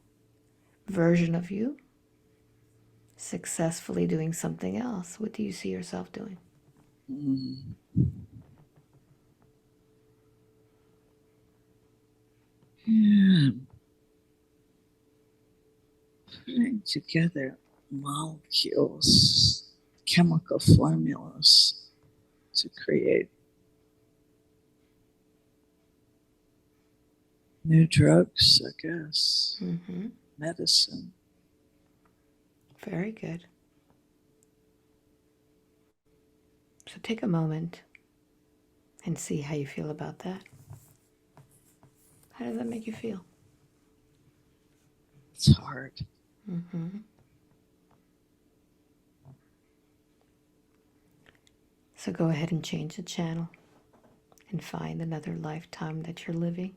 version of you successfully doing something else. What do you see yourself doing? Mm. Yeah. Putting together molecules, chemical formulas to create new drugs, I guess. Mm-hmm. Medicine. Very good. So take a moment and see how you feel about that. How does that make you feel? It's hard. Mm-hmm. So go ahead and change the channel and find another lifetime that you're living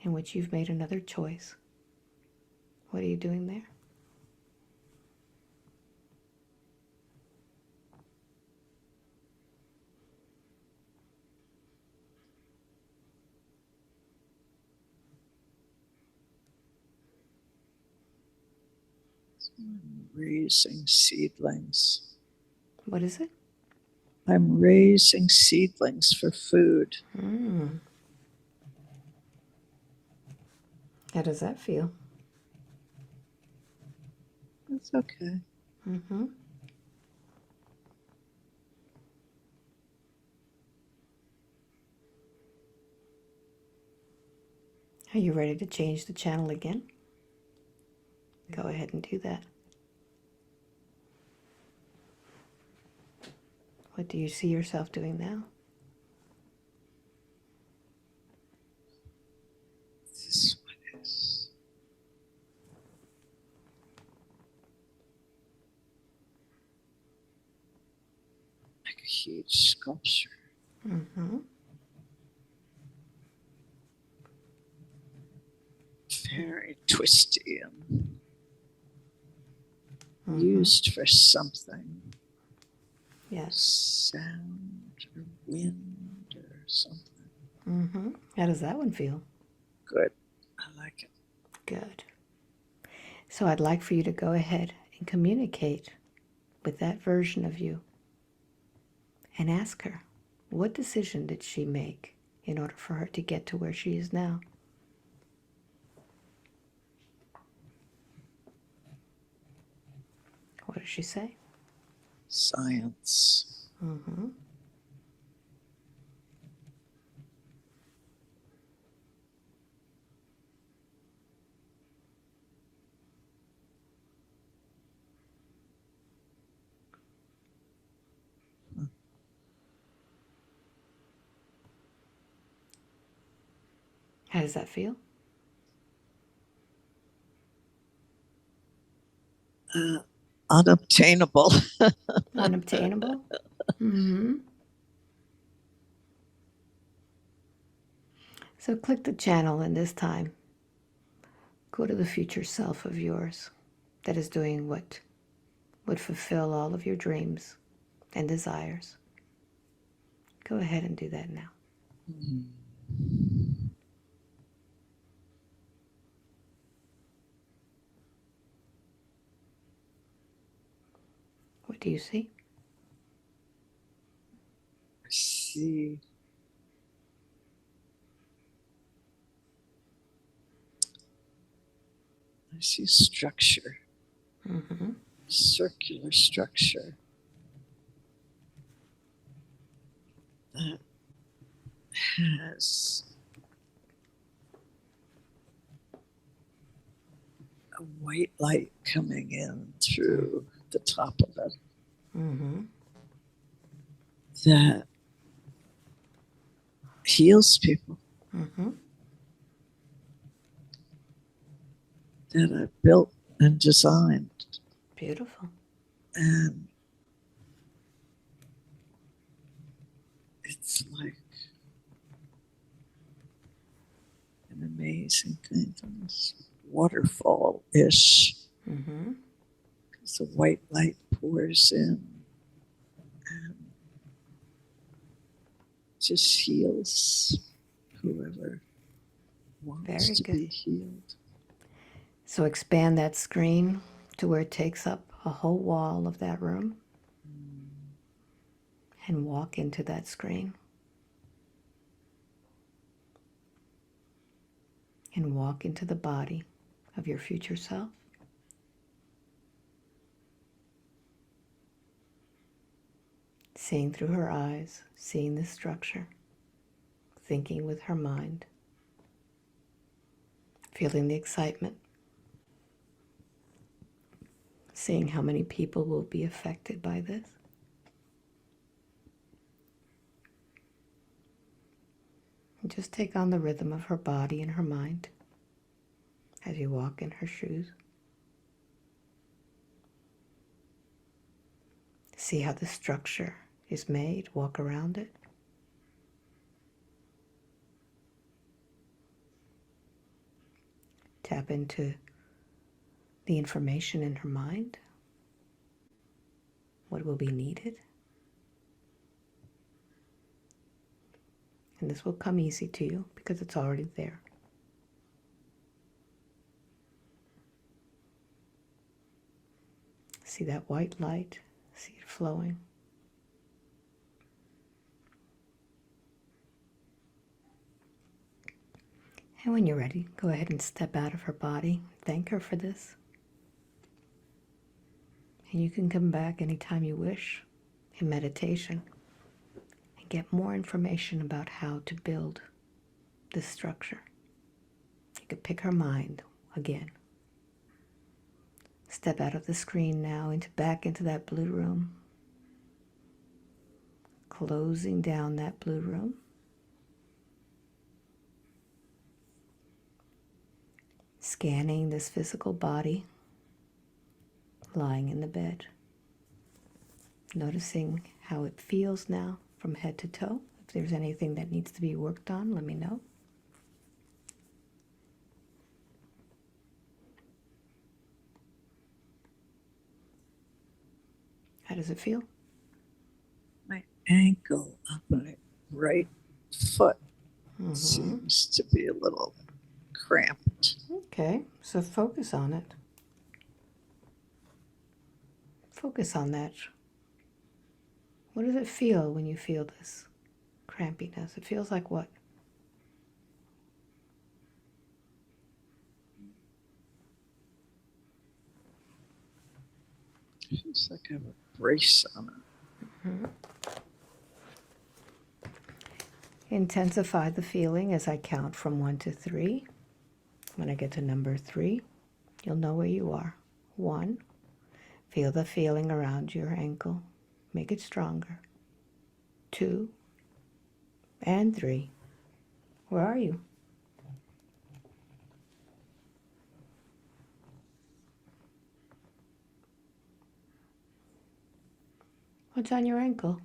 in which you've made another choice. What are you doing there? I'm raising seedlings. What is it? I'm raising seedlings for food. Mm. How does that feel? It's okay. Mm-hmm. Are you ready to change the channel again? Go ahead and do that. What do you see yourself doing now? This one is like a huge sculpture. Mm-hmm. Very twisty and Mm-hmm. used for something. Yes. Sound or wind or something. Mm-hmm. How does that one feel? Good. I like it. Good. So I'd like for you to go ahead and communicate with that version of you and ask her, what decision did she make in order for her to get to where she is now? What does she say? Science. Mm-hmm. How does that feel? Unobtainable. Unobtainable? Mm-hmm. So click the channel, and this time go to the future self of yours that is doing what would fulfill all of your dreams and desires. Go ahead and do that now. What do you see? I see structure, Mm-hmm. circular structure that has a white light coming in through the top of it Mm-hmm. that heals people, Mm-hmm. that I built and designed. Beautiful. And it's like an amazing thing. It's waterfall-ish. Mm-hmm. Because the white light pours in and just heals whoever wants Very to good. be healed. So expand that screen to where it takes up a whole wall of that room and walk into that screen. And walk into the body of your future self. Seeing through her eyes, seeing the structure, thinking with her mind, feeling the excitement, seeing how many people will be affected by this. And just take on the rhythm of her body and her mind as you walk in her shoes. See how the structure is made, walk around it. Tap into the information in her mind, what will be needed. And this will come easy to you because it's already there. See that white light, see it flowing. And when you're ready, go ahead and step out of her body. Thank her for this. And you can come back anytime you wish in meditation and get more information about how to build this structure. You could pick her mind again. Step out of the screen now back into that blue room. Closing down that blue room. Scanning this physical body lying in the bed. Noticing how it feels now from head to toe. If there's anything that needs to be worked on, let me know. How does it feel? My ankle of my right foot seems to be a little cramped. Okay, so focus on it. Focus on that. What does it feel when you feel this crampiness? It feels like what? Feels like I have a brace on it. Mm-hmm. Intensify the feeling as I count from 1 to 3. When I get to number 3, you'll know where you are. 1, feel the feeling around your ankle. Make it stronger. 2, and 3. Where are you? What's on your ankle?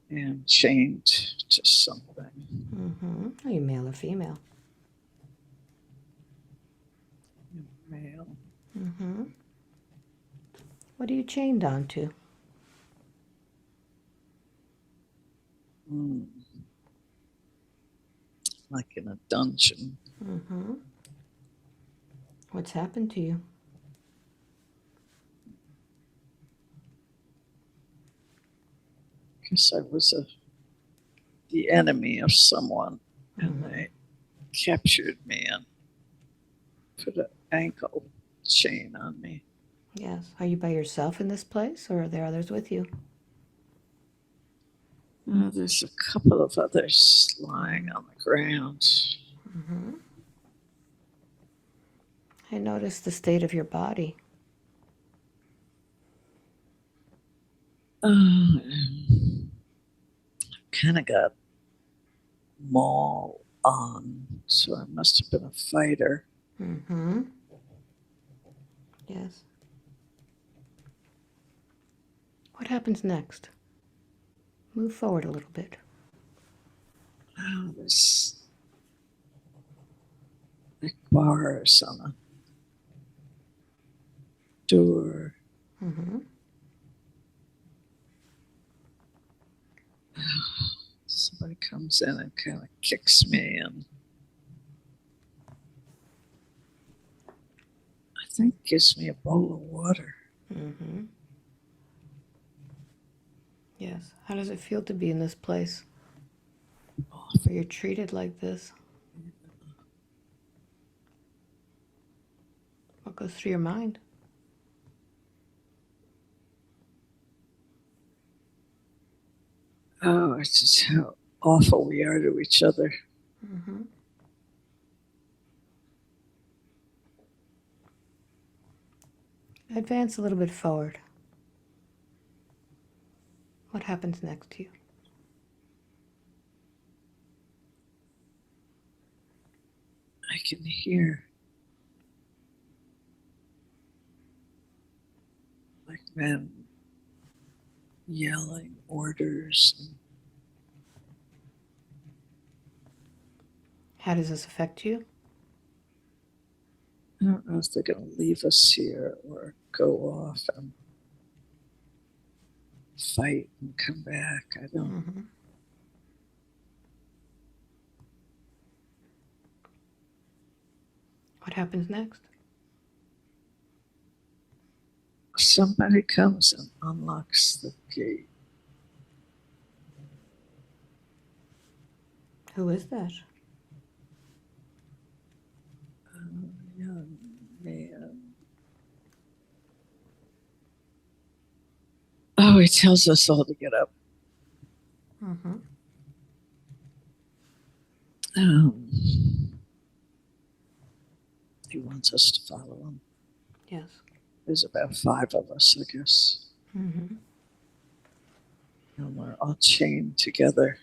And chained to something. Mm-hmm. Are you male or female? Male. Mm-hmm. What are you chained onto? Like in a dungeon. Mm-hmm. What's happened to you? Because I was the enemy of someone, and they captured me and put an ankle chain on me. Yes. Are you by yourself in this place, or are there others with you? There's a couple of others lying on the ground. Mm-hmm. I notice the state of your body. Kind of got maul on, so I must have been a fighter. Mm-hmm. Yes. What happens next? Move forward a little bit. There's like bars on a door. Mm-hmm. Somebody comes in and kind of kicks me, and I think gives me a bowl of water. Mm-hmm. Yes. How does it feel to be in this place where you're treated like this? What goes through your mind? Oh, it's just how awful we are to each other. Mm-hmm. Advance a little bit forward. What happens next to you? I can hear like men yelling orders. How does this affect you? I don't know if they're going to leave us here or go off and fight and come back. I don't. Mm-hmm. What happens next? Somebody comes and unlocks the gate. Who is that? Young man. Oh, he tells us all to get up. Mm-hmm. He wants us to follow him. Yes. There's about 5 of us, I guess. Mm-hmm. And we're all chained together.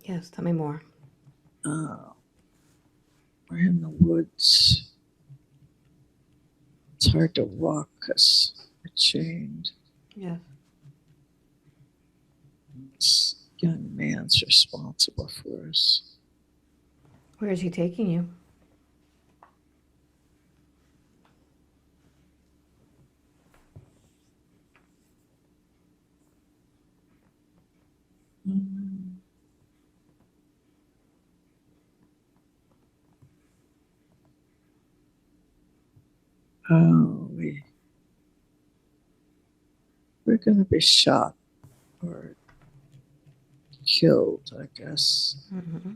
Yes, tell me more. We're in the woods. It's hard to walk because we're chained. Yes. This young man's responsible for us. Where is he taking you? Oh, we're going to be shot or killed, I guess. Mm-hmm.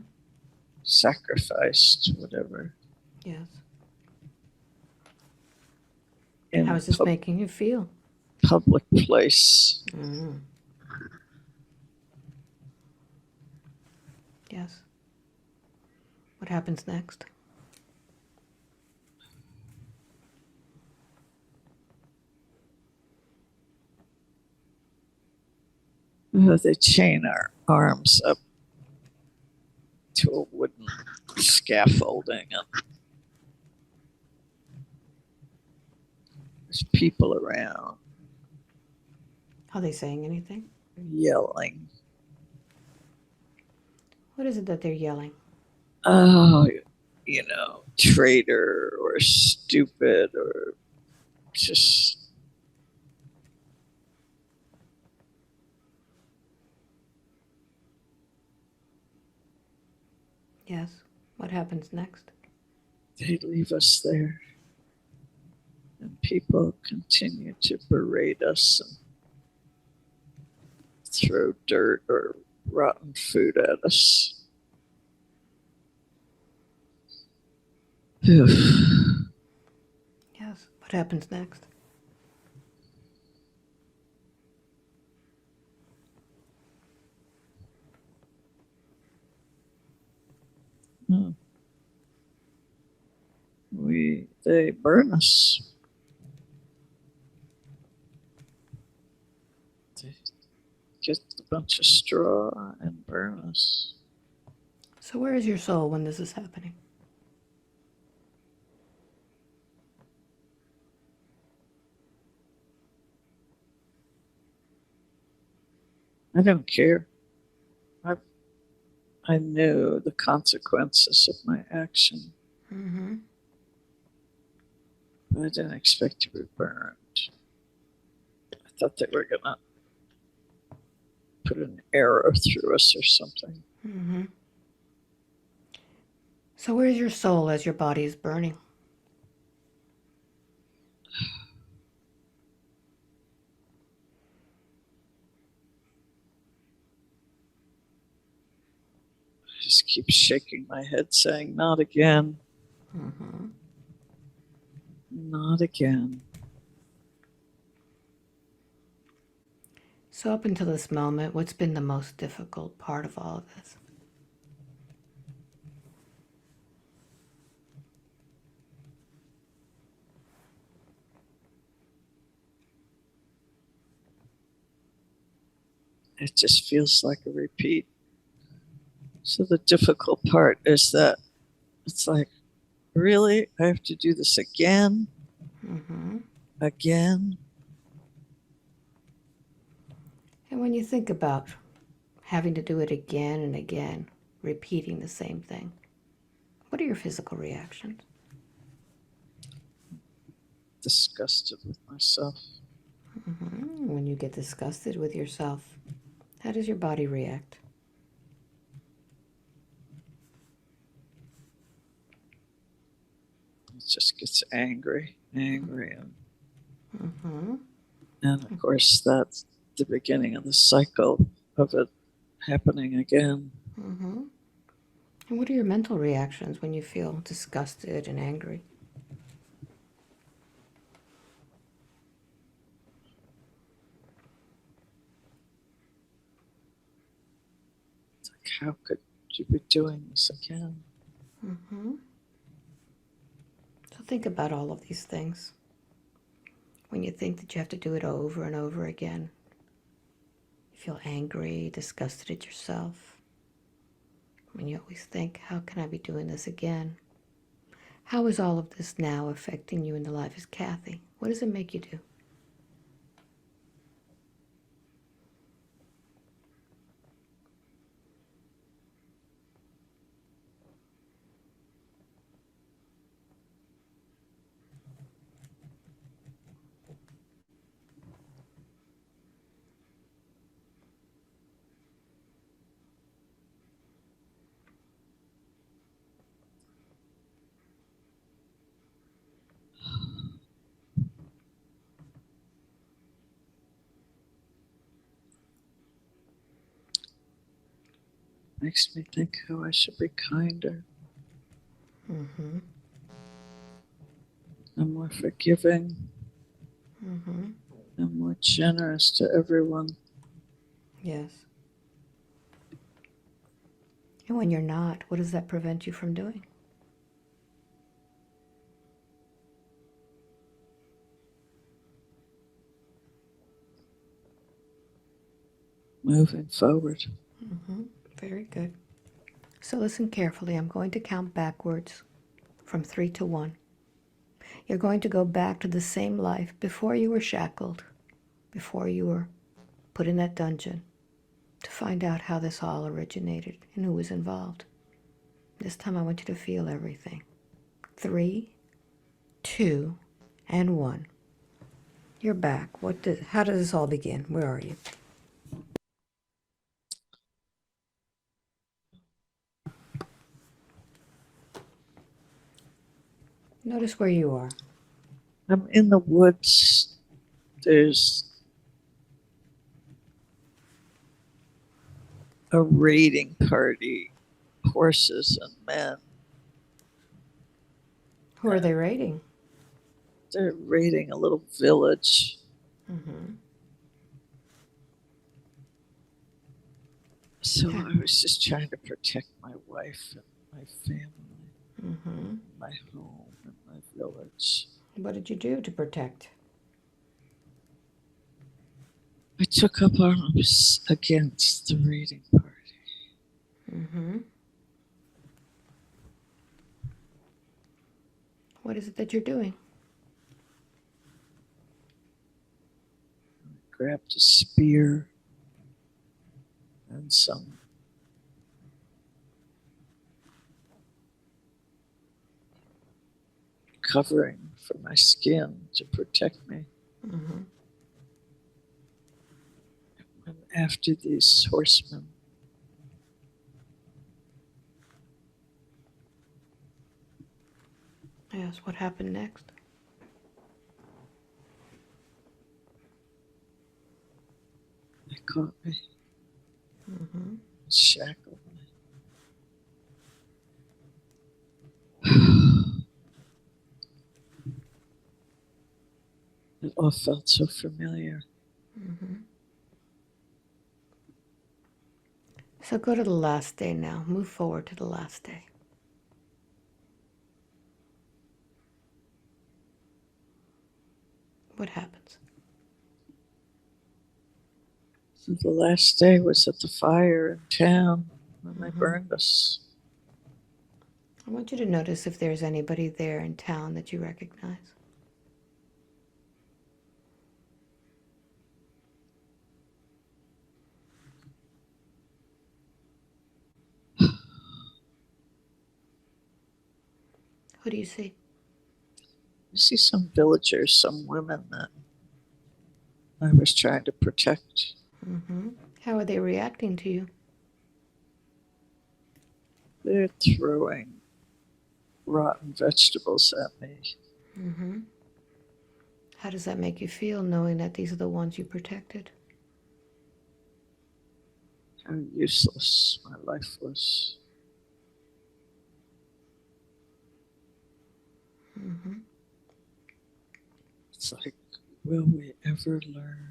Sacrificed, whatever. Yes. In How a is this making you feel? public place. Mm-hmm. Yes. What happens next? They chain our arms up to a wooden scaffolding, and there's people around Are they saying anything? yelling. What is it that they're yelling? Oh, traitor or stupid or just. Yes. What happens next? They leave us there, and people continue to berate us and throw dirt or rotten food at us. Yes. What happens next? They burn us. They get a bunch of straw and burn us. So where is your soul when this is happening? I don't care. I knew the consequences of my action. Mm-hmm. I didn't expect to be burned. I thought they were gonna put an arrow through us or something. Mm-hmm. So where is your soul as your body is burning? I just keep shaking my head saying, not again. Mm-hmm. Not again. So up until this moment, what's been the most difficult part of all of this? It just feels like a repeat. So the difficult part is that it's like, really? I have to do this again? Mm-hmm. Again? And when you think about having to do it again and again, repeating the same thing, what are your physical reactions? Disgusted with myself. Mm-hmm. When you get disgusted with yourself, how does your body react? It just gets angry, Mm-hmm. and of course that's the beginning of the cycle of it happening again. Mm-hmm. And what are your mental reactions when you feel disgusted and angry? It's like, how could you be doing this again? Mm-hmm. So think about all of these things. When you think that you have to do it over and over again, you feel angry, disgusted at yourself. When you always think, how can I be doing this again? How is all of this now affecting you in the life of Kathy? What does it make you do? Makes me think how I should be kinder Mm-hmm. and more forgiving Mm-hmm. and more generous to everyone. Yes. And when you're not, what does that prevent you from doing? Moving forward. Mm-hmm. Very good. So listen carefully. I'm going to count backwards from 3 to 1. You're going to go back to the same life before you were shackled, before you were put in that dungeon, to find out how this all originated and who was involved. This time I want you to feel everything. 3, 2, and 1. You're back. How does this all begin? Where are you? Notice where you are. I'm in the woods. There's a raiding party, horses and men. Who are they raiding? They're raiding a little village. Mm-hmm. So Yeah. I was just trying to protect my wife and my family, Mm-hmm. my home and my village. What did you do to protect? I took up arms against the raiding party. Mm-hmm. What is it that you're doing? I grabbed a spear and some covering for my skin to protect me. Mm-hmm. And after these horsemen, Yes, what happened next? they caught me, Mm-hmm. shackled me. It all felt so familiar. Mm-hmm. So go to the last day now. Move forward to the last day. What happens? So the last day was at the fire in town when they Mm-hmm. burned us. I want you to notice if there's anybody there in town that you recognize. Who do you see? I see some villagers, some women that I was trying to protect. Mm-hmm. How are they reacting to you? They're throwing rotten vegetables at me. Mm-hmm. How does that make you feel knowing that these are the ones you protected? How useless my life was. Mm-hmm. It's like, will we ever learn?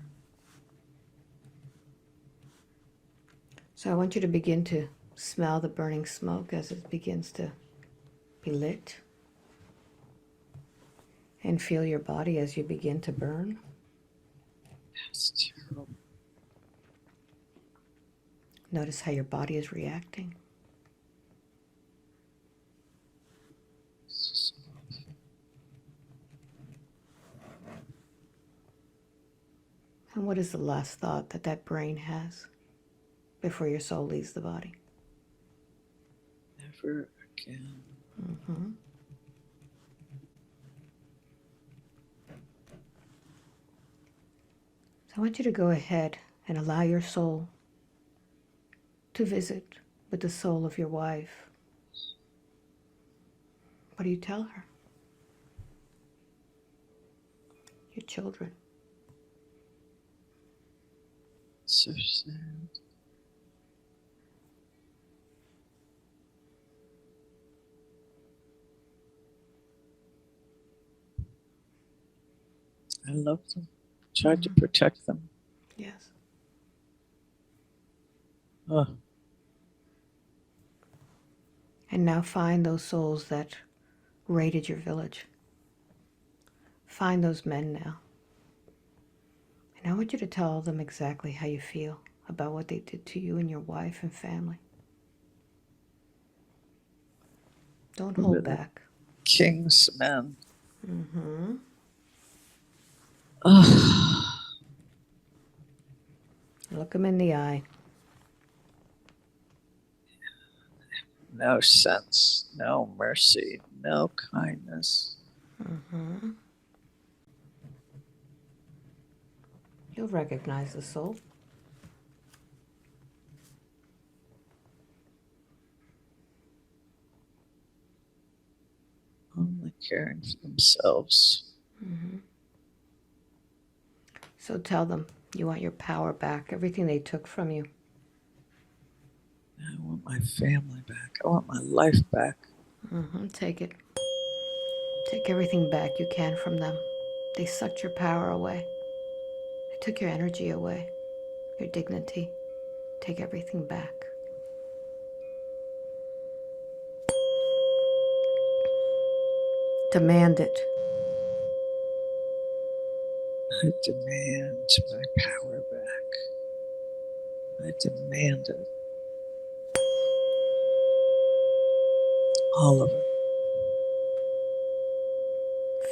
So I want you to begin to smell the burning smoke as it begins to be lit. And feel your body as you begin to burn. That's terrible. Notice how your body is reacting. It's just awful. And what is the last thought that that brain has before your soul leaves the body? Never again. Mm-hmm. So I want you to go ahead and allow your soul to visit with the soul of your wife. What do you tell her? Your children. So sad. I love them. Tried to protect them. Yes. Oh, And now find those souls that raided your village. Find those men now. And I want you to tell them exactly how you feel about what they did to you and your wife and family. Don't who were hold the back. king's men? Mm-hmm. Oh, Look them in the eye. no sense, no mercy, no kindness. Mm-hmm. You'll recognize the soul. Only caring for themselves. Mm-hmm. So tell them you want your power back, everything they took from you. I want my family back. I want my life back. Mm-hmm. Take it. Take everything back you can from them. They sucked your power away. They took your energy away, your dignity. Take everything back. Demand it. I demand my power back. I demand it. All of it.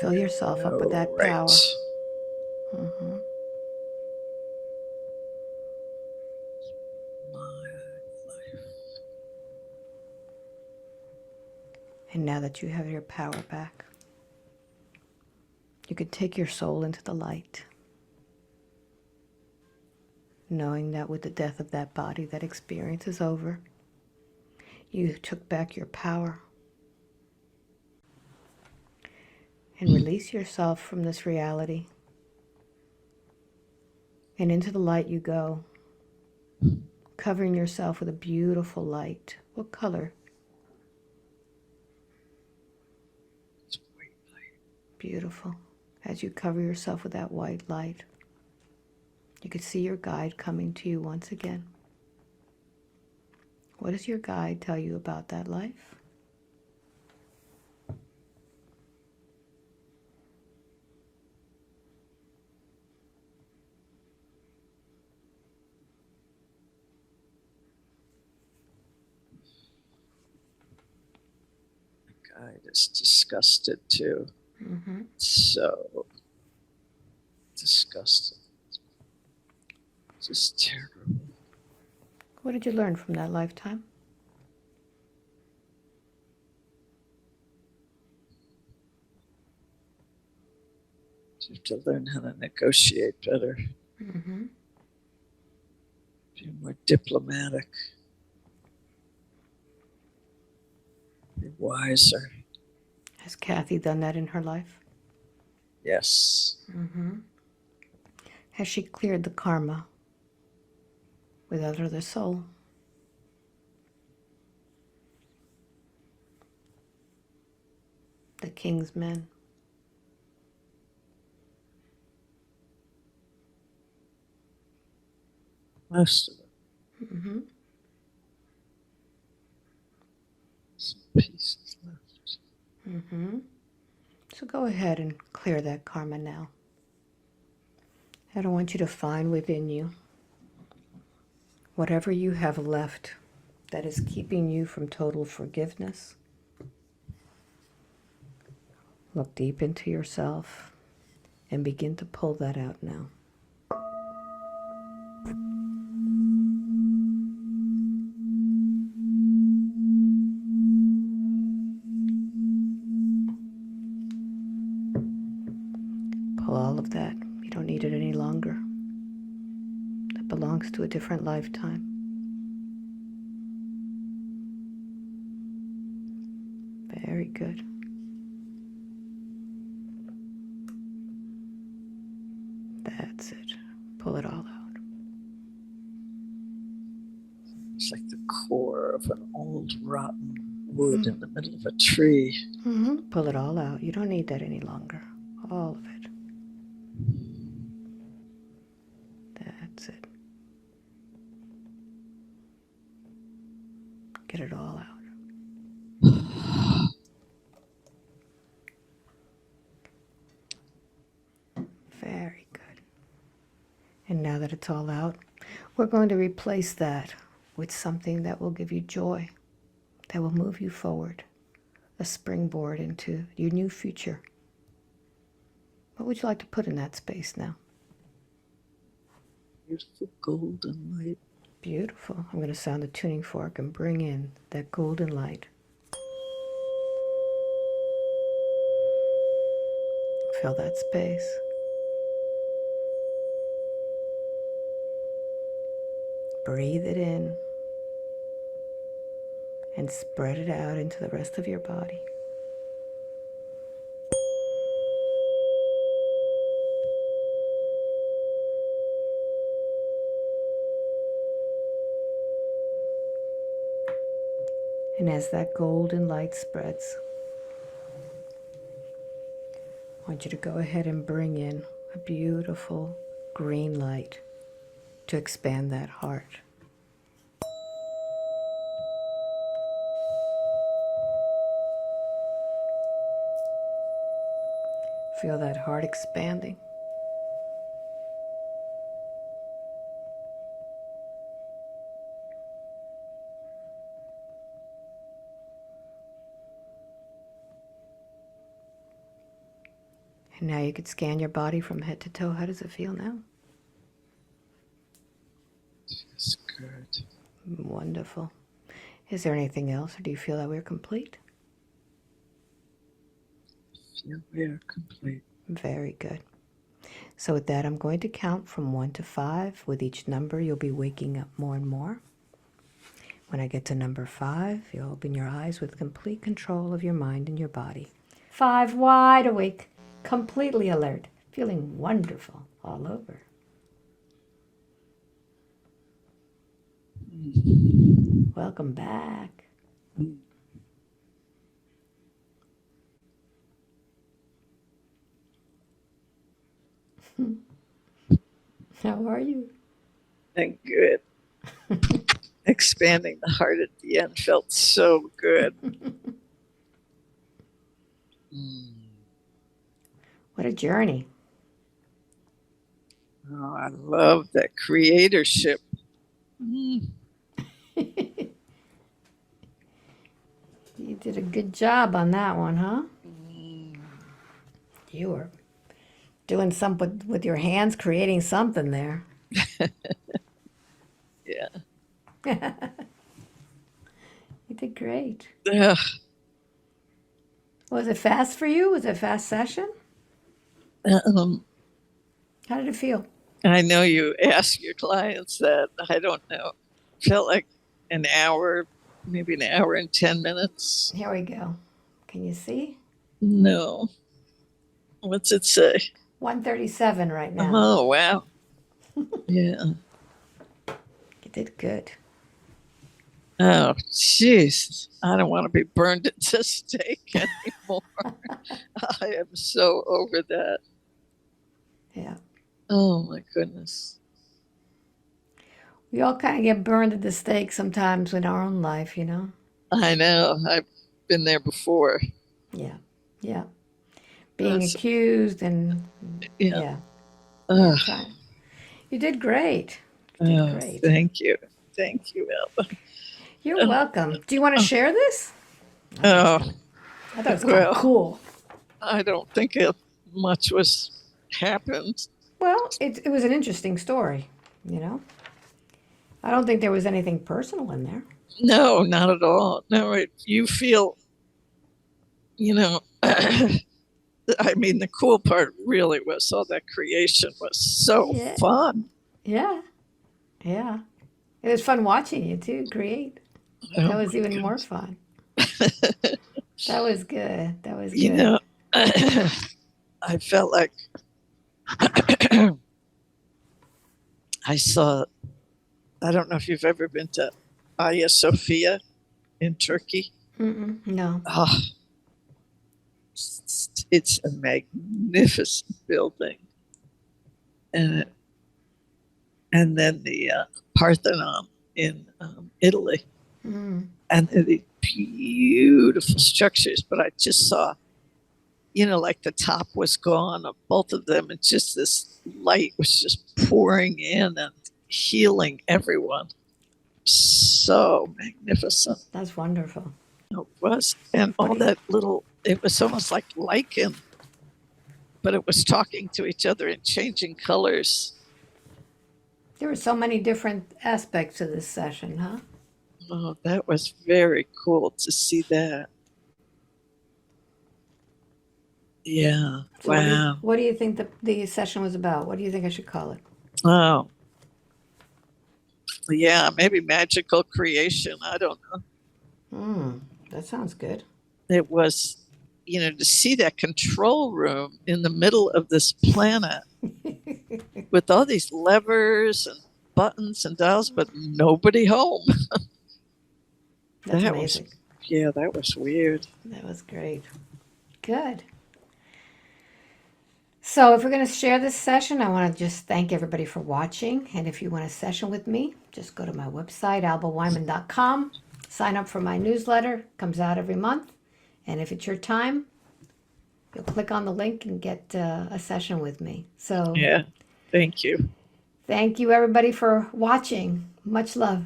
Fill yourself up with that Right. power. Mm-hmm. My life. And now that you have your power back, you can take your soul into the light, knowing that with the death of that body, that experience is over. You took back your power. And release yourself from this reality. And into the light you go, covering yourself with a beautiful light. What color? It's white light. Beautiful. As you cover yourself with that white light, you can see your guide coming to you once again. What does your guide tell you about that life? The guide is disgusted too. Mm-hmm. So disgusted. Just terrible. What did you learn from that lifetime? You have to learn how to negotiate better. Mm-hmm. Be more diplomatic. Be wiser. Has Kathy done that in her life? Yes. Mm-hmm. Has she cleared the karma with other soul? The king's men. Most of it. Mm-hmm. Some pieces left. Mm-hmm. So go ahead and clear that karma now. I don't want you to find within you whatever you have left that is keeping you from total forgiveness. Look deep into yourself and begin to pull that out now. Pull all of that. You don't need it any longer. That belongs to a different lifetime. Very good. That's it. Pull it all out. It's like the core of an old rotten wood in the middle of a tree. Mm-hmm. Pull it all out. You don't need that any longer. All of it. That's it. Get it all out. Very good. And now that it's all out, we're going to replace that with something that will give you joy, that will move you forward, a springboard into your new future. What would you like to put in that space now? Beautiful golden light. Beautiful. I'm going to sound the tuning fork and bring in that golden light. Fill that space. Breathe it in and spread it out into the rest of your body. And as that golden light spreads, I want you to go ahead and bring in a beautiful green light to expand that heart. Feel that heart expanding. And now you could scan your body from head to toe. How does it feel now? It's good. Wonderful. Is there anything else, or do you feel that we're complete? Feel we are complete. Very good. So with that, I'm going to count from 1 to 5. With each number, you'll be waking up more and more. When I get to number 5, you'll open your eyes with complete control of your mind and your body. 5, wide awake, completely alert, feeling wonderful all over. Welcome back. How are you? And good. Expanding the heart at the end felt so good. What a journey. Oh, I love that creatorship. You did a good job on that one, huh? You were doing something with your hands, creating something there. Yeah. You did great. Ugh. Was it fast for you? Was it a fast session? How did it feel? I know you ask your clients that. I don't know. Felt like an hour, maybe an hour and 10 minutes. Here we go. Can you see? No. What's it say? 137 right now. Oh, wow. Yeah. You did good. Oh, jeez. I don't want to be burned at the stake anymore. I am so over that. Yeah. Oh, my goodness. We all kind of get burned at the stake sometimes in our own life, you know? I know. I've been there before. Yeah. Yeah. Being accused and Yeah. You did great. You did great. Thank you. Thank you, Alba. You're welcome. Do you want to share this? Oh, I thought it was kind of cool. I don't think much was happened. Well, it was an interesting story, you know? I don't think there was anything personal in there. No, not at all. No, you feel, you know, I mean, the cool part really was all that creation was so fun. Yeah. Yeah. It was fun watching you too create. That was even more fun. That was good. That was good. You know, I felt like I saw, I don't know if you've ever been to Hagia Sophia in Turkey. No. Oh, it's a magnificent building. and and then the Parthenon in Italy, and they're these beautiful structures. But I just saw, like the top was gone of both of them, and just this light was just pouring in and healing everyone. So magnificent. That's wonderful. It was. And all that little, it was almost like lichen, but it was talking to each other and changing colors. There were so many different aspects of this session, huh? Oh, that was very cool to see that. Yeah. So Wow. What do you think the session was about? What do you think I should call it? Oh, yeah, maybe magical creation. I don't know. That sounds good. It was, to see that control room in the middle of this planet with all these levers and buttons and dials, but nobody home. That's amazing. That was weird. That was great. Good. So if we're going to share this session, I want to just thank everybody for watching. And if you want a session with me, just go to my website, albaweinman.com. Sign up for my newsletter. It comes out every month. And if it's your time, you'll click on the link and get a session with me. So yeah, thank you. Thank you, everybody, for watching. Much love.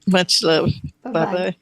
Much love. Bye-bye. Bye-bye.